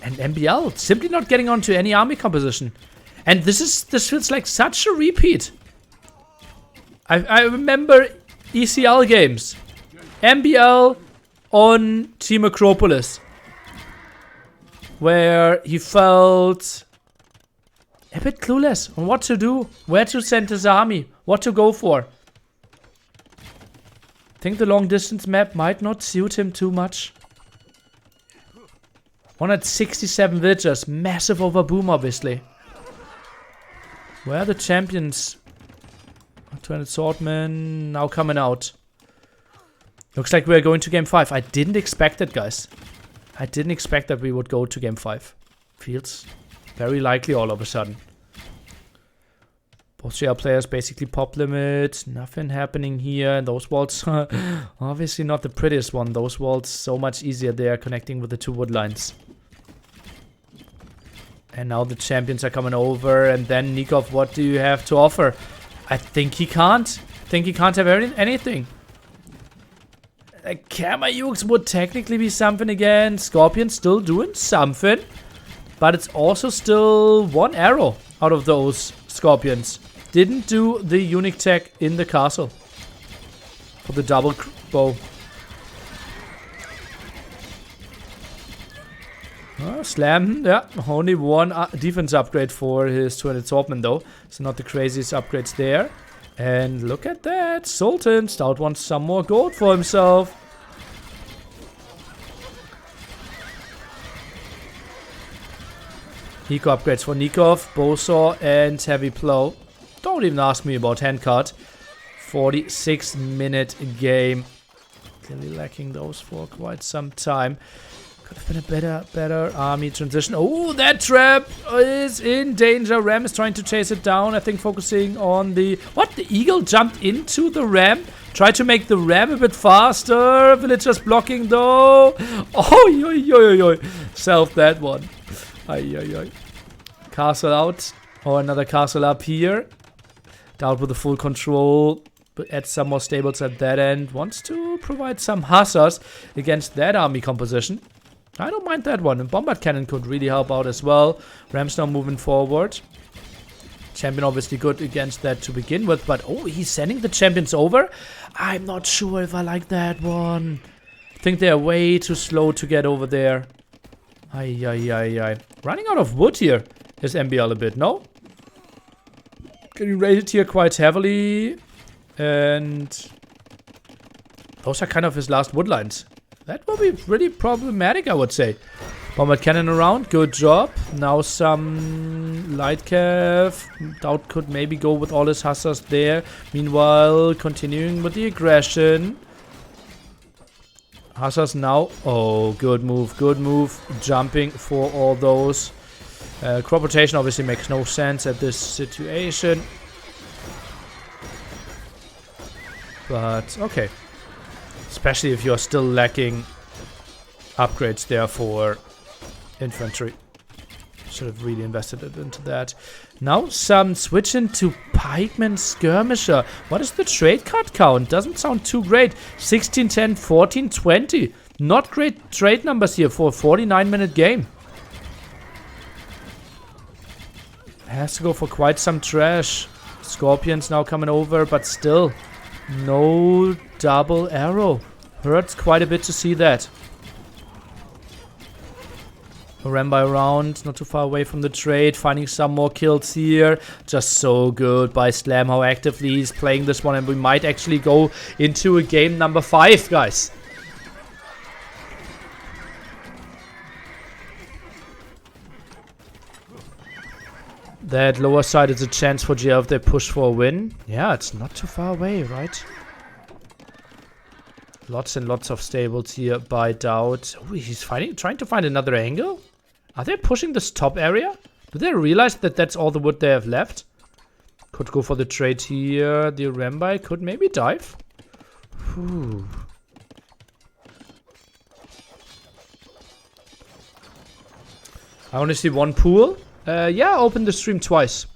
And MbL simply not getting onto any army composition. And this feels like such a repeat. I remember ECL games. MbL on Team Acropolis. Where he felt a bit clueless on what to do, where to send his army, what to go for. think the long distance map might not suit him too much. 167 villagers. Massive over boom, obviously. Where are the champions? 200 swordmen now coming out. Looks like we're going to game 5. I didn't expect it, guys. I didn't expect that we would go to game 5. Feels very likely all of a sudden. Both JL players basically pop limit. Nothing happening here. And those walls are obviously not the prettiest one. Those walls so much easier there connecting with the 2 wood lines. And now the champions are coming over. And then Nicov, what do you have to offer? I think he can't. I think he can't have anything. Kamayuks would technically be something again. Scorpion still doing something. But it's also still 1 arrow out of those Scorpions. Didn't do the unique tech in the castle. For the double bow. Slam, yeah, only 1 defense upgrade for his 200 swordman though. So not the craziest upgrades there. And look at that, Sultan. DauT wants some more gold for himself. Eco upgrades for Nicov, Bowsaw, and Heavy Plow. Don't even ask me about handcart. 46-minute game. Clearly lacking those for quite some time. Could have been a better army transition. Oh, that trap is in danger. Ram is trying to chase it down. I think focusing on the... What? The eagle jumped into the ram? Tried to make the ram a bit faster. Villagers blocking though. Oh, yo, yo, yo, yo. Self that one. Ay, ay, ay. Castle out. Or another castle up here. DauT with the full control. But add some more stables at that end. Wants to provide some hussars against that army composition. I don't mind that one. And Bombard Cannon could really help out as well. Ram's now moving forward. Champion obviously good against that to begin with. But, oh, he's sending the champions over? I'm not sure if I like that one. I think they're way too slow to get over there. Ay, ay, ay, ay. Running out of wood here is MbL a bit, no? Getting raided here quite heavily. And those are kind of his last wood lines. That will be really problematic, I would say. Bombard Cannon around, good job. Now some light cav. DauT could maybe go with all his hussars there. Meanwhile, continuing with the aggression. Hussars now. Oh, good move, good move. Jumping for all those. Crop rotation obviously makes no sense at this situation. But, okay. Especially if you're still lacking upgrades there for infantry. Should have really invested it into that. Now some switching to Pikeman Skirmisher. What is the trade card count? Doesn't sound too great. 16, 10, 14, 20. Not great trade numbers here for a 49-minute game. Has to go for quite some trash. Scorpions now coming over, but still no double arrow. Hurts quite a bit to see that. Rambai around, not too far away from the trade, finding some more kills here. Just so good by Slam, how actively he's playing this one, and we might actually go into a game number 5, guys. That lower side is a chance for GL if they push for a win. Yeah, it's not too far away, right? Lots and lots of stables here by DauT. Oh, he's trying to find another angle? Are they pushing this top area? Do they realize that that's all the wood they have left? Could go for the trade here. The Rambai could maybe dive. Whew. I only see one pool. Yeah, open the stream twice.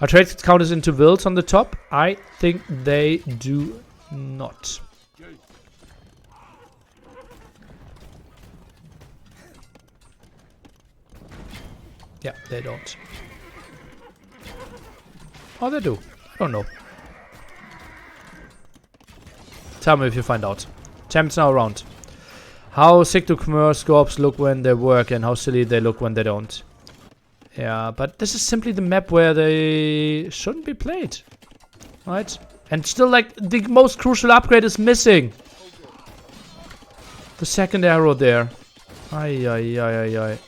Are trade counters into wills on the top? I think they do not. Yeah, they don't. Oh, they do. I don't know. Tell me if you find out. Champs now around. How sick do commerce co-ops look when they work and how silly they look when they don't. Yeah, but this is simply the map where they shouldn't be played. Right? And still, like, the most crucial upgrade is missing. The second arrow there. Ay, ay, ay, ay, ay.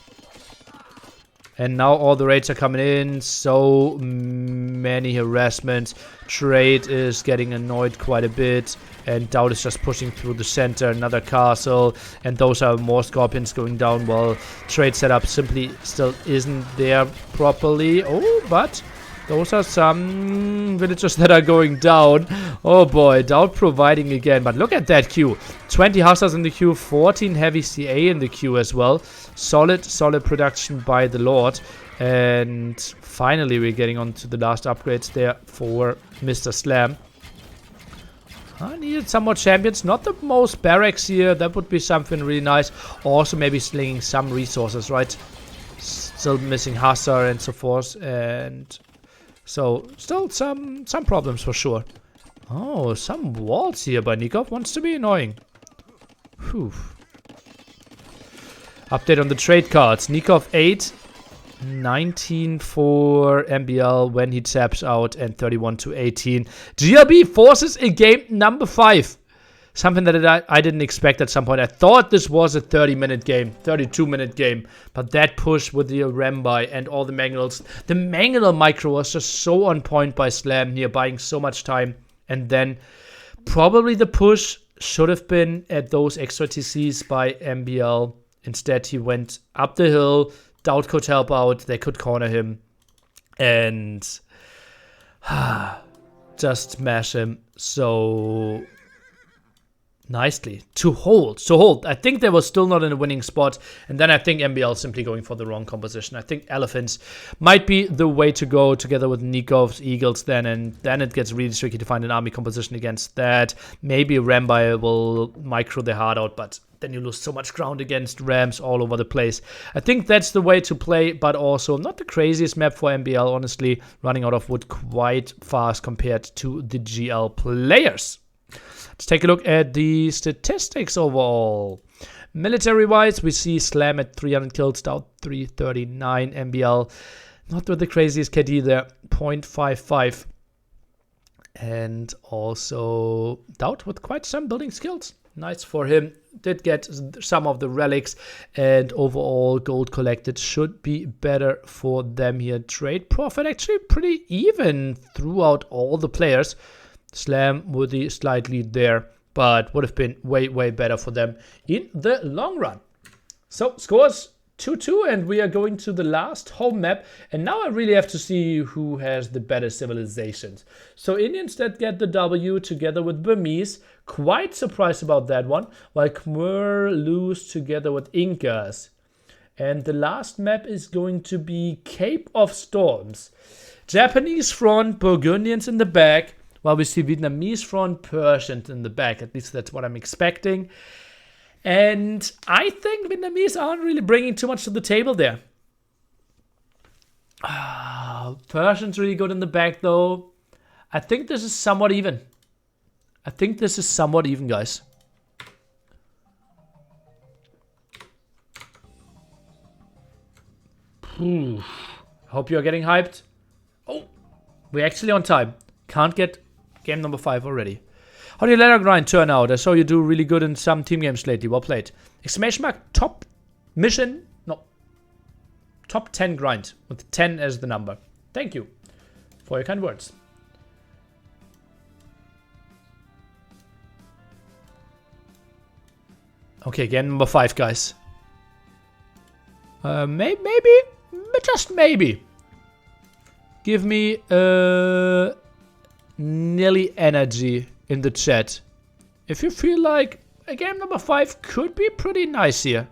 And now all the raids are coming in. So many harassments. Trade is getting annoyed quite a bit. And DauT is just pushing through the center. Another castle. And those are more scorpions going down. Well, trade setup simply still isn't there properly. Oh, but those are some villagers that are going down. Oh boy, DauT providing again. But look at that queue. 20 hussars in the queue, 14 heavy CA in the queue as well. Solid production by the Lord. And finally we're getting on to the last upgrades there for Mr. Slam. I needed some more champions. Not the most barracks here. That would be something really nice. Also maybe slinging some resources, right? Still missing hussar and so forth. And so, still some problems for sure. Oh, some walls here by Nicov. Wants to be annoying. Whew. Update on the trade cards. Nicov 8. 19 for MbL when he taps out. And 31 to 18. GLB forces a game number 5. Something that I didn't expect at some point. I thought this was a 30-minute game, 32-minute game. But that push with the Rambai and all the Manglers. The Mangler micro was just so on point by Slam here, buying so much time. And then probably the push should have been at those extra TCs by MbL. Instead, he went up the hill. DauT could help out. They could corner him. And just smash him. So nicely to hold. I think they were still not in a winning spot, and then I think MbL simply going for the wrong composition. I think elephants might be the way to go together with Nikov's eagles then, and then it gets really tricky to find an army composition against that. Maybe Rambai will micro their heart out, but then you lose so much ground against rams all over the place. I think that's the way to play, but also not the craziest map for MbL, honestly, running out of wood quite fast compared to the GL players. Let's take a look at the statistics overall. Military-wise, we see Slam at 300 kills, DauT 339, MbL not with the craziest KD there, 0.55. And also DauT with quite some building skills. Nice for him. Did get some of the relics, and overall gold collected should be better for them here. Trade profit actually pretty even throughout all the players. Slam with the slight lead there, but would have been way better for them in the long run. So scores 2-2, and we are going to the last home map, and now I really have to see who has the better civilizations. So Indians that get the W together with Burmese, quite surprised about that one, while Khmer lose together with Incas. And the last map is going to be Cape of Storms. Japanese front, Burgundians in the back, while we see Vietnamese front, Persians in the back. At least that's what I'm expecting. And I think Vietnamese aren't really bringing too much to the table there. Persians really good in the back, though. I think this is somewhat even. Guys. Hope you're getting hyped. Oh, we're actually on time. Can't get game number 5 already. How did your ladder grind turn out? I saw you do really good in some team games lately. Well played. Exclamation mark, top mission. No. Top 10 grind. With 10 as the number. Thank you for your kind words. Okay, game number 5, guys. Maybe. Just maybe. Give me nearly energy in the chat if you feel like a game number 5 could be pretty nice here.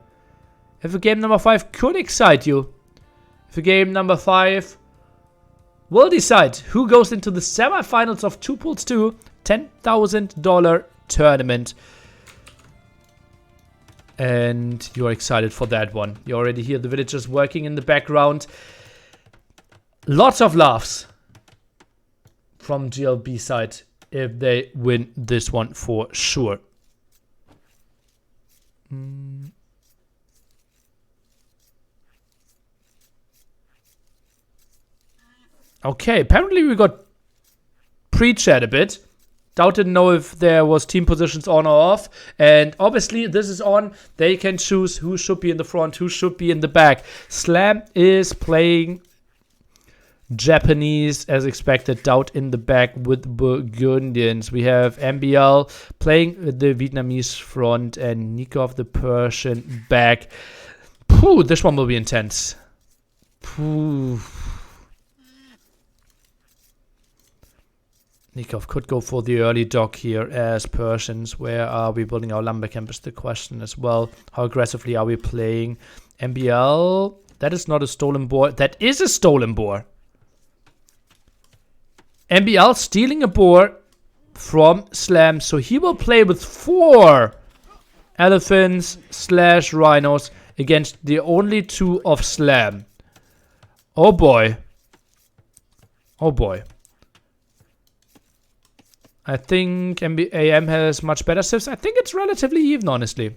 If a game number 5 could excite you. If a game number 5 will decide who goes into the semifinals of 2 Pools 2 $10,000 tournament. And you're excited for that one. You already hear the villagers working in the background. Lots of laughs from GLB side if they win this one for sure. Okay, apparently we got pre-chat a bit. DauT didn't know if there was team positions on or off. And obviously this is on. They can choose who should be in the front, who should be in the back. Slam is playing Japanese as expected. DauT in the back with Burgundians. We have MbL playing the Vietnamese front and Nicov the Persian back. Phew, this one will be intense. Phew. Nicov could go for the early dock here as Persians. Where are we building our lumber camp is the question as well. How aggressively are we playing? MbL, that is not a stolen boar. That is a stolen boar. MbL stealing a boar from Slam. So he will play with 4 elephants / rhinos against the only 2 of Slam. Oh boy. Oh boy. I think AM has much better civs. I think it's relatively even, honestly.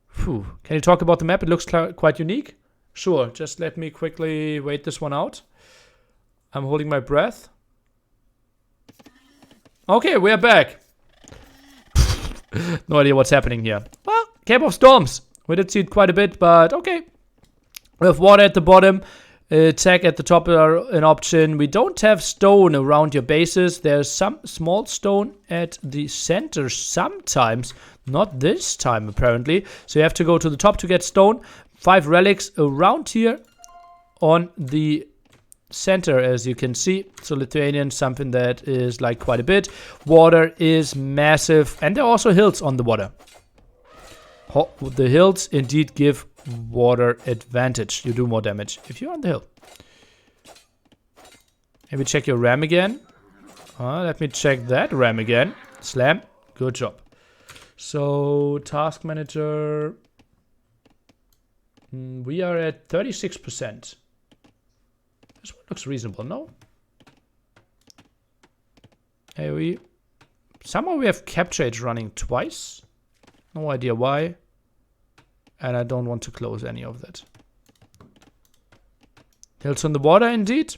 Phew. Can you talk about the map? It looks quite unique. Sure, just let me quickly wait this one out. I'm holding my breath. Okay, we're back. No idea what's happening here. Well, Cape of Storms. We did see it quite a bit, but okay. We have water at the bottom. Tech at the top are an option. We don't have stone around your bases. There's some small stone at the center sometimes. Not this time, apparently. So you have to go to the top to get stone. 5 relics around here on the center, as you can see. So Lithuanian, something that is like quite a bit. Water is massive. And there are also hills on the water. The hills indeed give water advantage. You do more damage if you're on the hill. Maybe check your RAM again. Let me check that RAM again. Slam. Good job. So task manager. We are at 36%. This one looks reasonable, no? Hey, somehow we have capture age running twice. No idea why. And I don't want to close any of that. Hills on the water, indeed.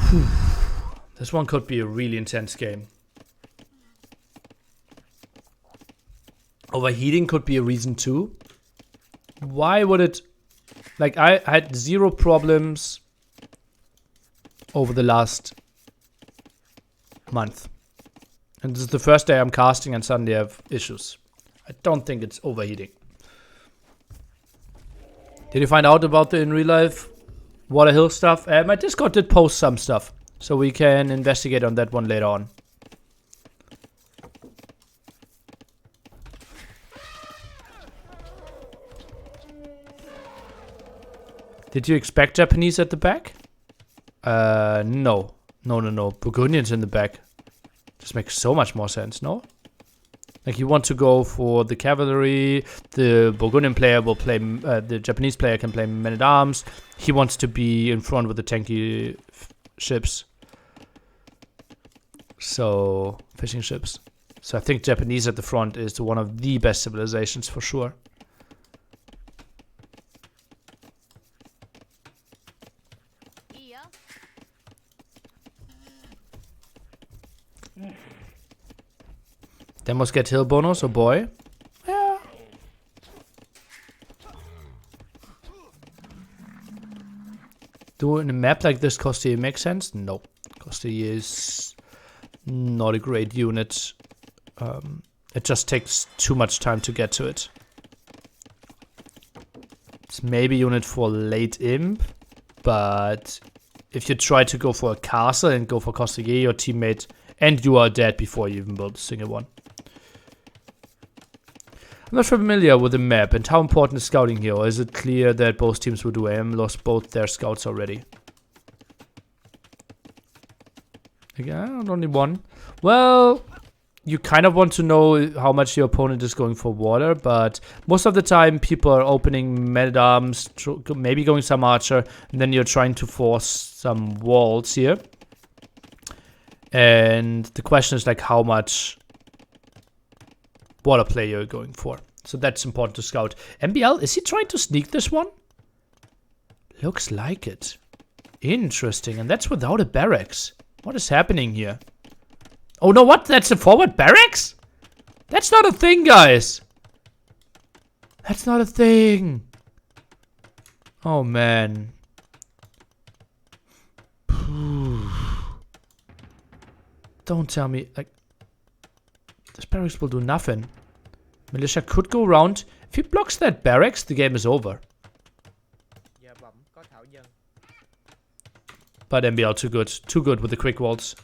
Whew. This one could be a really intense game. Overheating could be a reason too. Why would it... Like, I had 0 problems over the last month. And this is the first day I'm casting and suddenly I have issues. I don't think it's overheating. Did you find out about the in real life water hill stuff? My Discord did post some stuff. So we can investigate on that one later on. Did you expect Japanese at the back? No. No. Burgundians in the back. Just makes so much more sense, no? Like, you want to go for the cavalry. The Burgundian player will play... the Japanese player can play men-at-arms. He wants to be in front with the tanky ships. So, fishing ships. So I think Japanese at the front is one of the best civilizations for sure. They must get hill bonus, oh boy. Yeah. Doing a map like this, Kosti makes sense? No. Kosti is not a great unit. It just takes too much time to get to it. It's maybe a unit for late imp, but if you try to go for a castle and go for Kosti, your teammate, and you are dead before you even build a single one. I'm not familiar with the map and how important is scouting here, or is it clear that both teams will do AM lost both their scouts already? Again, only one. Well, you kind of want to know how much your opponent is going for water, but most of the time people are opening men-at-arms, maybe going some archer, and then you're trying to force some walls here. And the question is like how much water play you're going for. So that's important to scout. MbL, is he trying to sneak this one? Looks like it. Interesting. And that's without a barracks. What is happening here? Oh, no, what? That's a forward barracks? That's not a thing, guys. That's not a thing. Oh, man. Don't tell me, like, this barracks will do nothing. Militia could go around. If he blocks that barracks, the game is over. But MbL too good. Too good with the quick walls.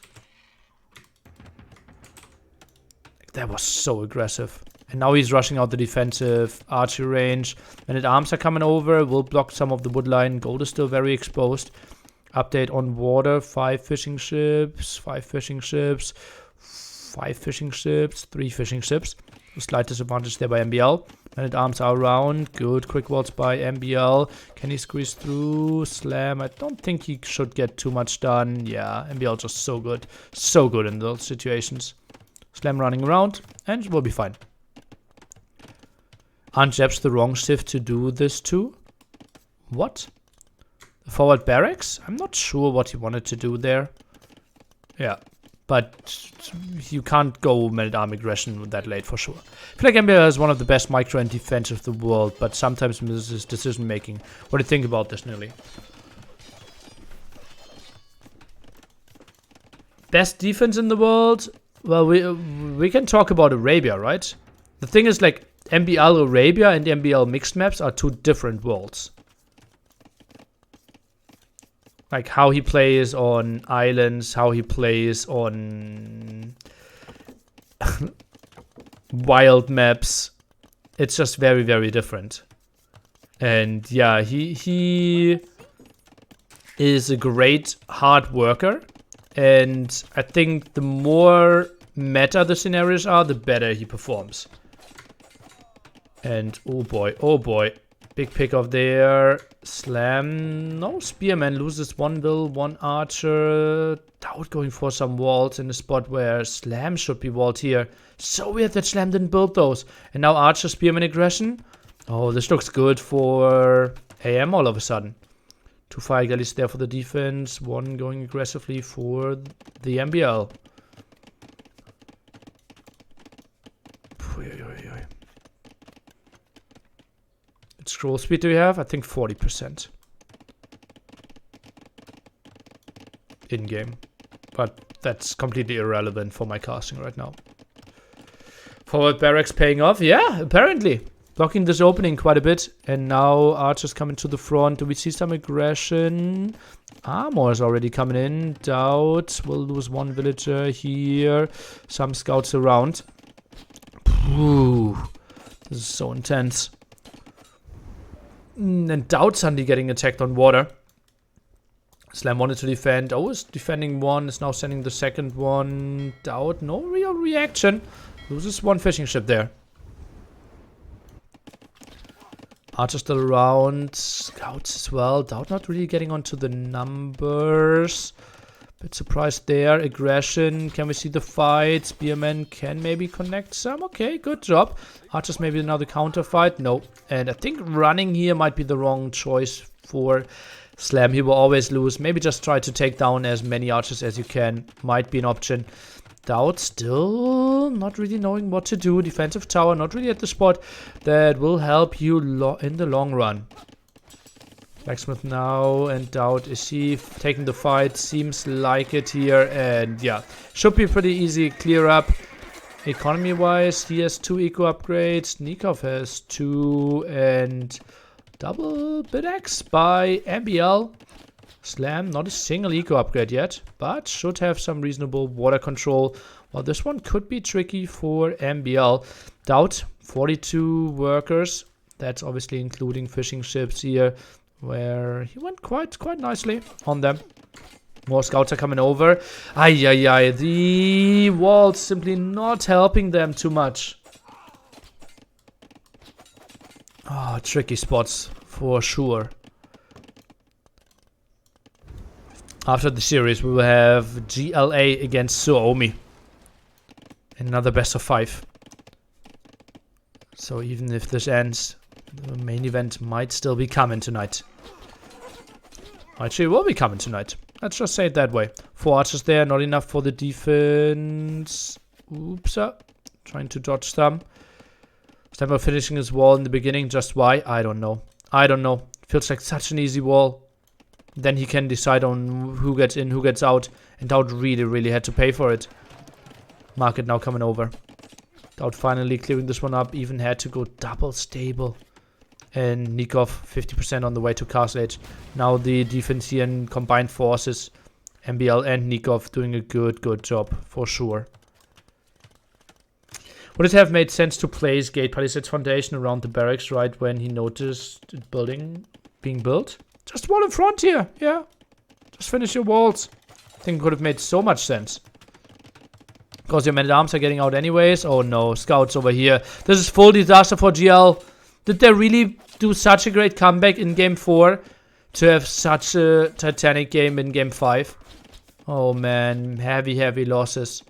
That was so aggressive. And now he's rushing out the defensive archery range. Men-at-arms are coming over. Will block some of the wood line. Gold is still very exposed. Update on water. 5 fishing ships. 5 fishing ships. 5 fishing ships. 3 fishing ships. Slight disadvantage there by MbL. Men-at-arms are around. Good quick walls by MbL. Can he squeeze through? Slam. I don't think he should get too much done. Yeah, MbL just so good. So good in those situations. Slam running around. And we'll be fine. Aren't Jebs the wrong shift to do this too? What? The forward barracks? I'm not sure what he wanted to do there. Yeah. But you can't go men-at-arm aggression that late for sure. I feel like MbL is one of the best micro and defense of the world, but sometimes misses decision making. What do you think about this, Nilly? Best defense in the world? Well, we can talk about Arabia, right? The thing is, like, MbL Arabia and MbL mixed maps are 2 different worlds. Like how he plays on islands, how he plays on wild maps. It's just very, very different. And yeah, he is a great hard worker. And I think the more meta the scenarios are, the better he performs. And oh boy. Big pick off there. Slam. No, Spearman loses 1 bill, 1 archer. DauT going for some walls in a spot where Slam should be walled here. So weird that Slam didn't build those. And now Archer Spearman aggression. Oh, this looks good for AM all of a sudden. 2 fire galleys there for the defense. 1 going aggressively for the MbL. What scroll speed do we have? I think 40%. In-game. But that's completely irrelevant for my casting right now. Forward barracks paying off? Yeah, apparently. Blocking this opening quite a bit. And now archers coming to the front. Do we see some aggression? Armor is already coming in. DauT will lose 1 villager here. Some scouts around. Ooh, this is so intense. And DauT suddenly getting attacked on water. Slam wanted to defend. Oh, is defending 1. Is now sending the second one. DauT, no real reaction. Loses 1 fishing ship there. Archer still around. Scouts as well. DauT not really getting onto the numbers. Bit surprised there. Aggression. Can we see the fight? Spearman can maybe connect some. Okay, good job. Archers maybe another counter fight. No. And I think running here might be the wrong choice for Slam. He will always lose. Maybe just try to take down as many archers as you can. Might be an option. DauT still not really knowing what to do. Defensive tower not really at the spot that will help you in the long run. Blacksmith now and DauT, is he taking the fight? Seems like it here. And yeah, should be pretty easy clear up. Economy wise, he has 2 eco upgrades. Nicov has 2 and double bidax by MbL. Slam, not a single eco upgrade yet, but should have some reasonable water control. Well, this one could be tricky for MbL. DauT, 42 workers. That's obviously including fishing ships here, where he went quite nicely on them. More scouts are coming over. Ay. The walls simply not helping them too much. Oh, tricky spots for sure. After the series, we will have GLA against Suomi. Another best of 5. So even if this ends, the main event might still be coming tonight. Actually, will be coming tonight. Let's just say it that way. 4 archers there, not enough for the defense. Oops. Trying to dodge them. Stamper finishing his wall in the beginning. Just why? I don't know. I don't know. Feels like such an easy wall. Then he can decide on who gets in, who gets out. And DauT really had to pay for it. Market now coming over. DauT finally clearing this one up. Even had to go double stable. And Nicov 50% on the way to Castle Edge. Now the defense here in combined forces. MbL and Nicov doing a good job for sure. Would it have made sense to place Gate Palisades Foundation around the barracks right when he noticed it being built? Just wall in front here, yeah. Just finish your walls. I think it could have made so much sense. Because your men-at-arms are getting out anyways. Oh no, scouts over here. This is full disaster for GL. Did they really do such a great comeback in game 4 to have such a titanic game in game 5? Oh man, heavy losses.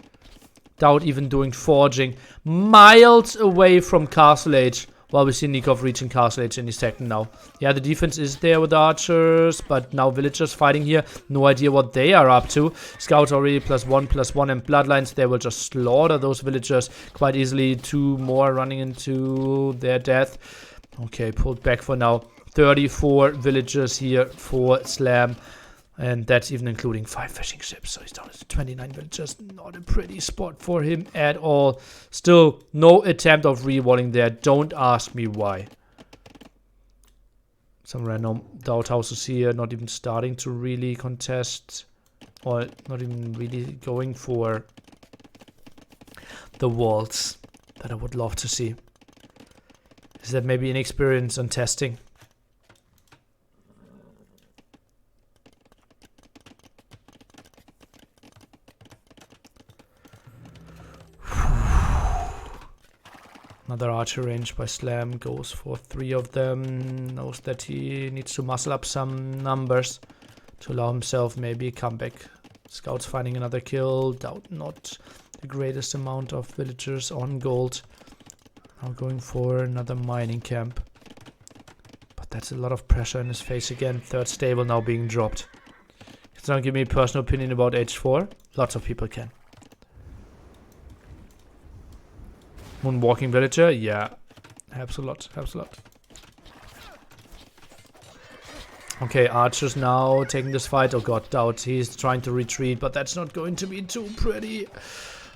DauT even doing forging miles away from Castle Age. While we see Nicov reaching Castle Age any second now. Yeah, the defense is there with the archers, but now villagers fighting here. No idea what they are up to. Scouts already +1/+1 and bloodlines. They will just slaughter those villagers quite easily. 2 more running into their death. Okay, pulled back for now. 34 villagers here for Slam. And that's even including 5 fishing ships. So he's down to 29 villagers. Not a pretty spot for him at all. Still, no attempt of re-walling there. Don't ask me why. Some random DauT houses here. Not even starting to really contest. Or not even really going for the walls that I would love to see. Is that maybe inexperience on testing? Another archer range by Slam goes for 3 of them. Knows that he needs to muscle up some numbers to allow himself maybe a comeback. Scouts finding another kill. DauT not the greatest amount of villagers on gold. Now going for another mining camp. But that's a lot of pressure in his face again. 3rd stable now being dropped. It's not give me a personal opinion about H4. Lots of people can. Moonwalking villager, yeah. Helps a lot, helps a lot. Okay, archers now taking this fight. Oh god, DauT, he's trying to retreat, but that's not going to be too pretty.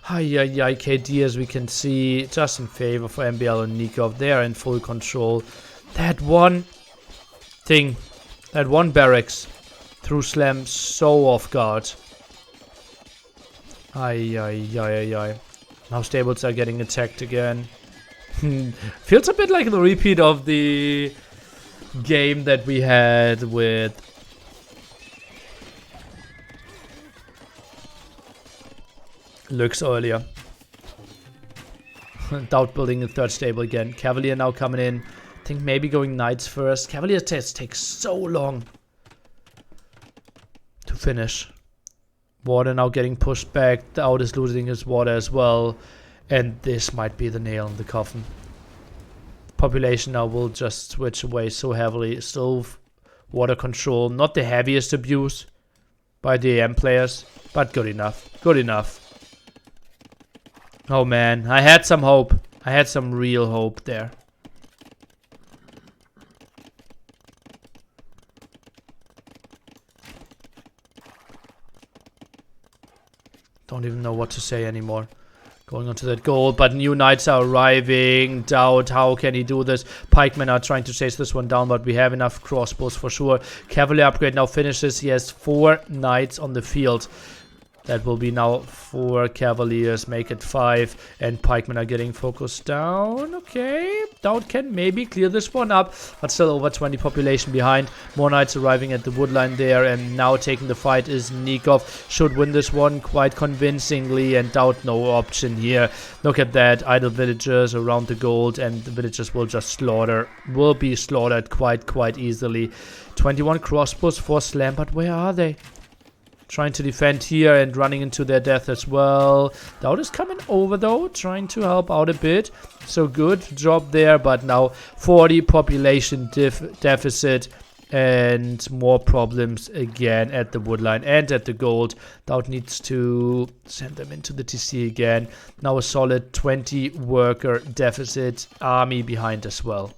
KD, as we can see, just in favor for MbL and Nicov. They are in full control. That one thing, that one barracks threw Slam so off guard. Now stables are getting attacked again. Feels a bit like the repeat of the game that we had with Lux earlier. DauT building a 3rd stable again. Cavalier now coming in. I think maybe going knights first. Cavalier tests take so long to finish. Water now getting pushed back. DauT is losing his water as well. And this might be the nail in the coffin. Population now will just switch away so heavily. Still water control. Not the heaviest abuse by the AM players. But good enough. Good enough. Oh man. I had some hope. I had some real hope there. Don't even know what to say anymore. Going on to that goal, but new knights are arriving. DauT, how can he do this? Pikemen are trying to chase this one down, but we have enough crossbows for sure. Cavalier upgrade now finishes. He has 4 knights on the field. That will be now 4 cavaliers, make it 5, and pikemen are getting focused down. Okay, DauT can maybe clear this one up, but still over 20 population behind. More knights arriving at the woodline there, and now taking the fight is Nicov. Should win this one quite convincingly, and DauT no option here. Look at that, idle villagers around the gold, and the villagers will just be slaughtered quite easily. 21 crossbows for Slam, but where are they? Trying to defend here and running into their death as well. DauT is coming over though, trying to help out a bit. So good job there, but now 40 population deficit. And more problems again at the woodline and at the gold. DauT needs to send them into the TC again. Now a solid 20 worker deficit. Army behind as well.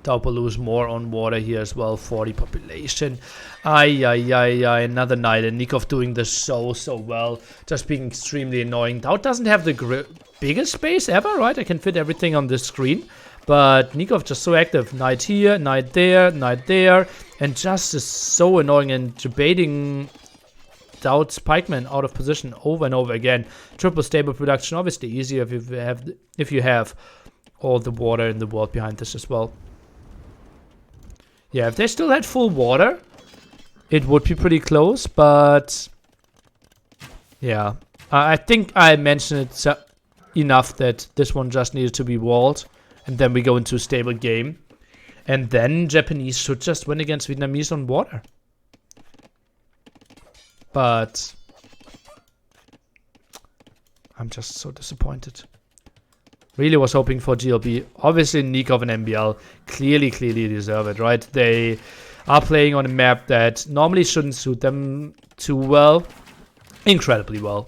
DauT will lose more on water here as well. 40 population. Another night. And Nicov doing this so well. Just being extremely annoying. DauT doesn't have the biggest space ever, right? I can fit everything on this screen. But Nicov just so active. Knight here, knight there, and just is so annoying and debating DauT's pikemen out of position over and over again. Triple stable production, obviously easier if you have all the water in the world behind this as well. Yeah, if they still had full water, it would be pretty close, but yeah. I think I mentioned it enough that this one just needed to be walled, and then we go into a stable game. And then Japanese should just win against Vietnamese on water. But I'm just so disappointed. Really was hoping for GLB. Obviously, Nicov and MbL clearly deserve it, right? They are playing on a map that normally shouldn't suit them too well. Incredibly well.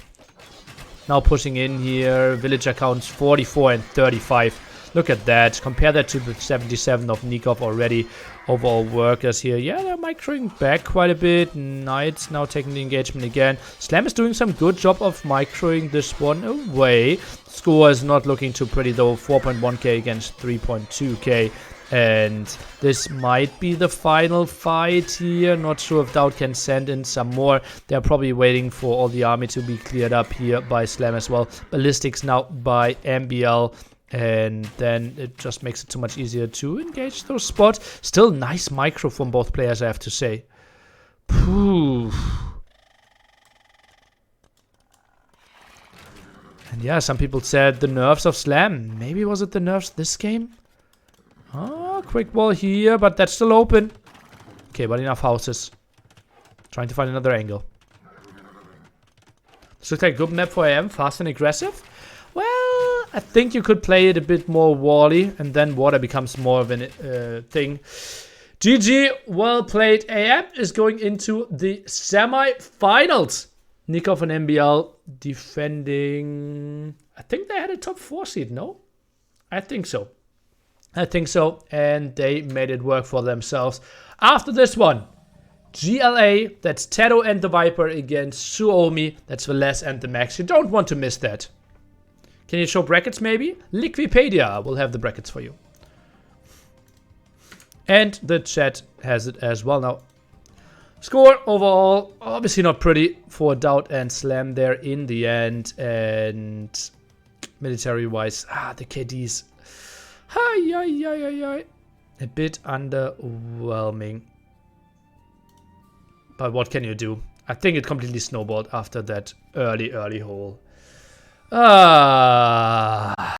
Now pushing in here. Villager counts 44 and 35. Look at that. Compare that to the 77 of Nicov already. Overall workers here. Yeah, they're microing back quite a bit. Knights now taking the engagement again. Slam is doing some good job of microing this one away. Score is not looking too pretty though. 4.1k against 3.2k. And this might be the final fight here. Not sure if DauT can send in some more. They're probably waiting for all the army to be cleared up here by Slam as well. Ballistics now by MbL. And then it just makes it so much easier to engage those spots. Still nice micro from both players, I have to say. Poof. And yeah, some people said the nerfs of Slam. Maybe was it the nerfs this game? Oh, quick wall here, but that's still open. Okay, but enough houses. Trying to find another angle. This looks like a good map for AM. Fast and aggressive. Well, I think you could play it a bit more wally, and then water becomes more of a thing. GG, well played. AM is going into the semi-finals. Nicov and MbL defending. I think they had a top 4 seed, no? I think so. And they made it work for themselves. After this one, GLA, that's Teto and the Viper against Suomi, that's Veles and the Max. You don't want to miss that. Can you show brackets maybe? Liquipedia will have the brackets for you. And the chat has it as well now. Score overall, obviously not pretty for DauT and Slam there in the end. And military-wise, the KDs. A bit underwhelming. But what can you do? I think it completely snowballed after that early hole.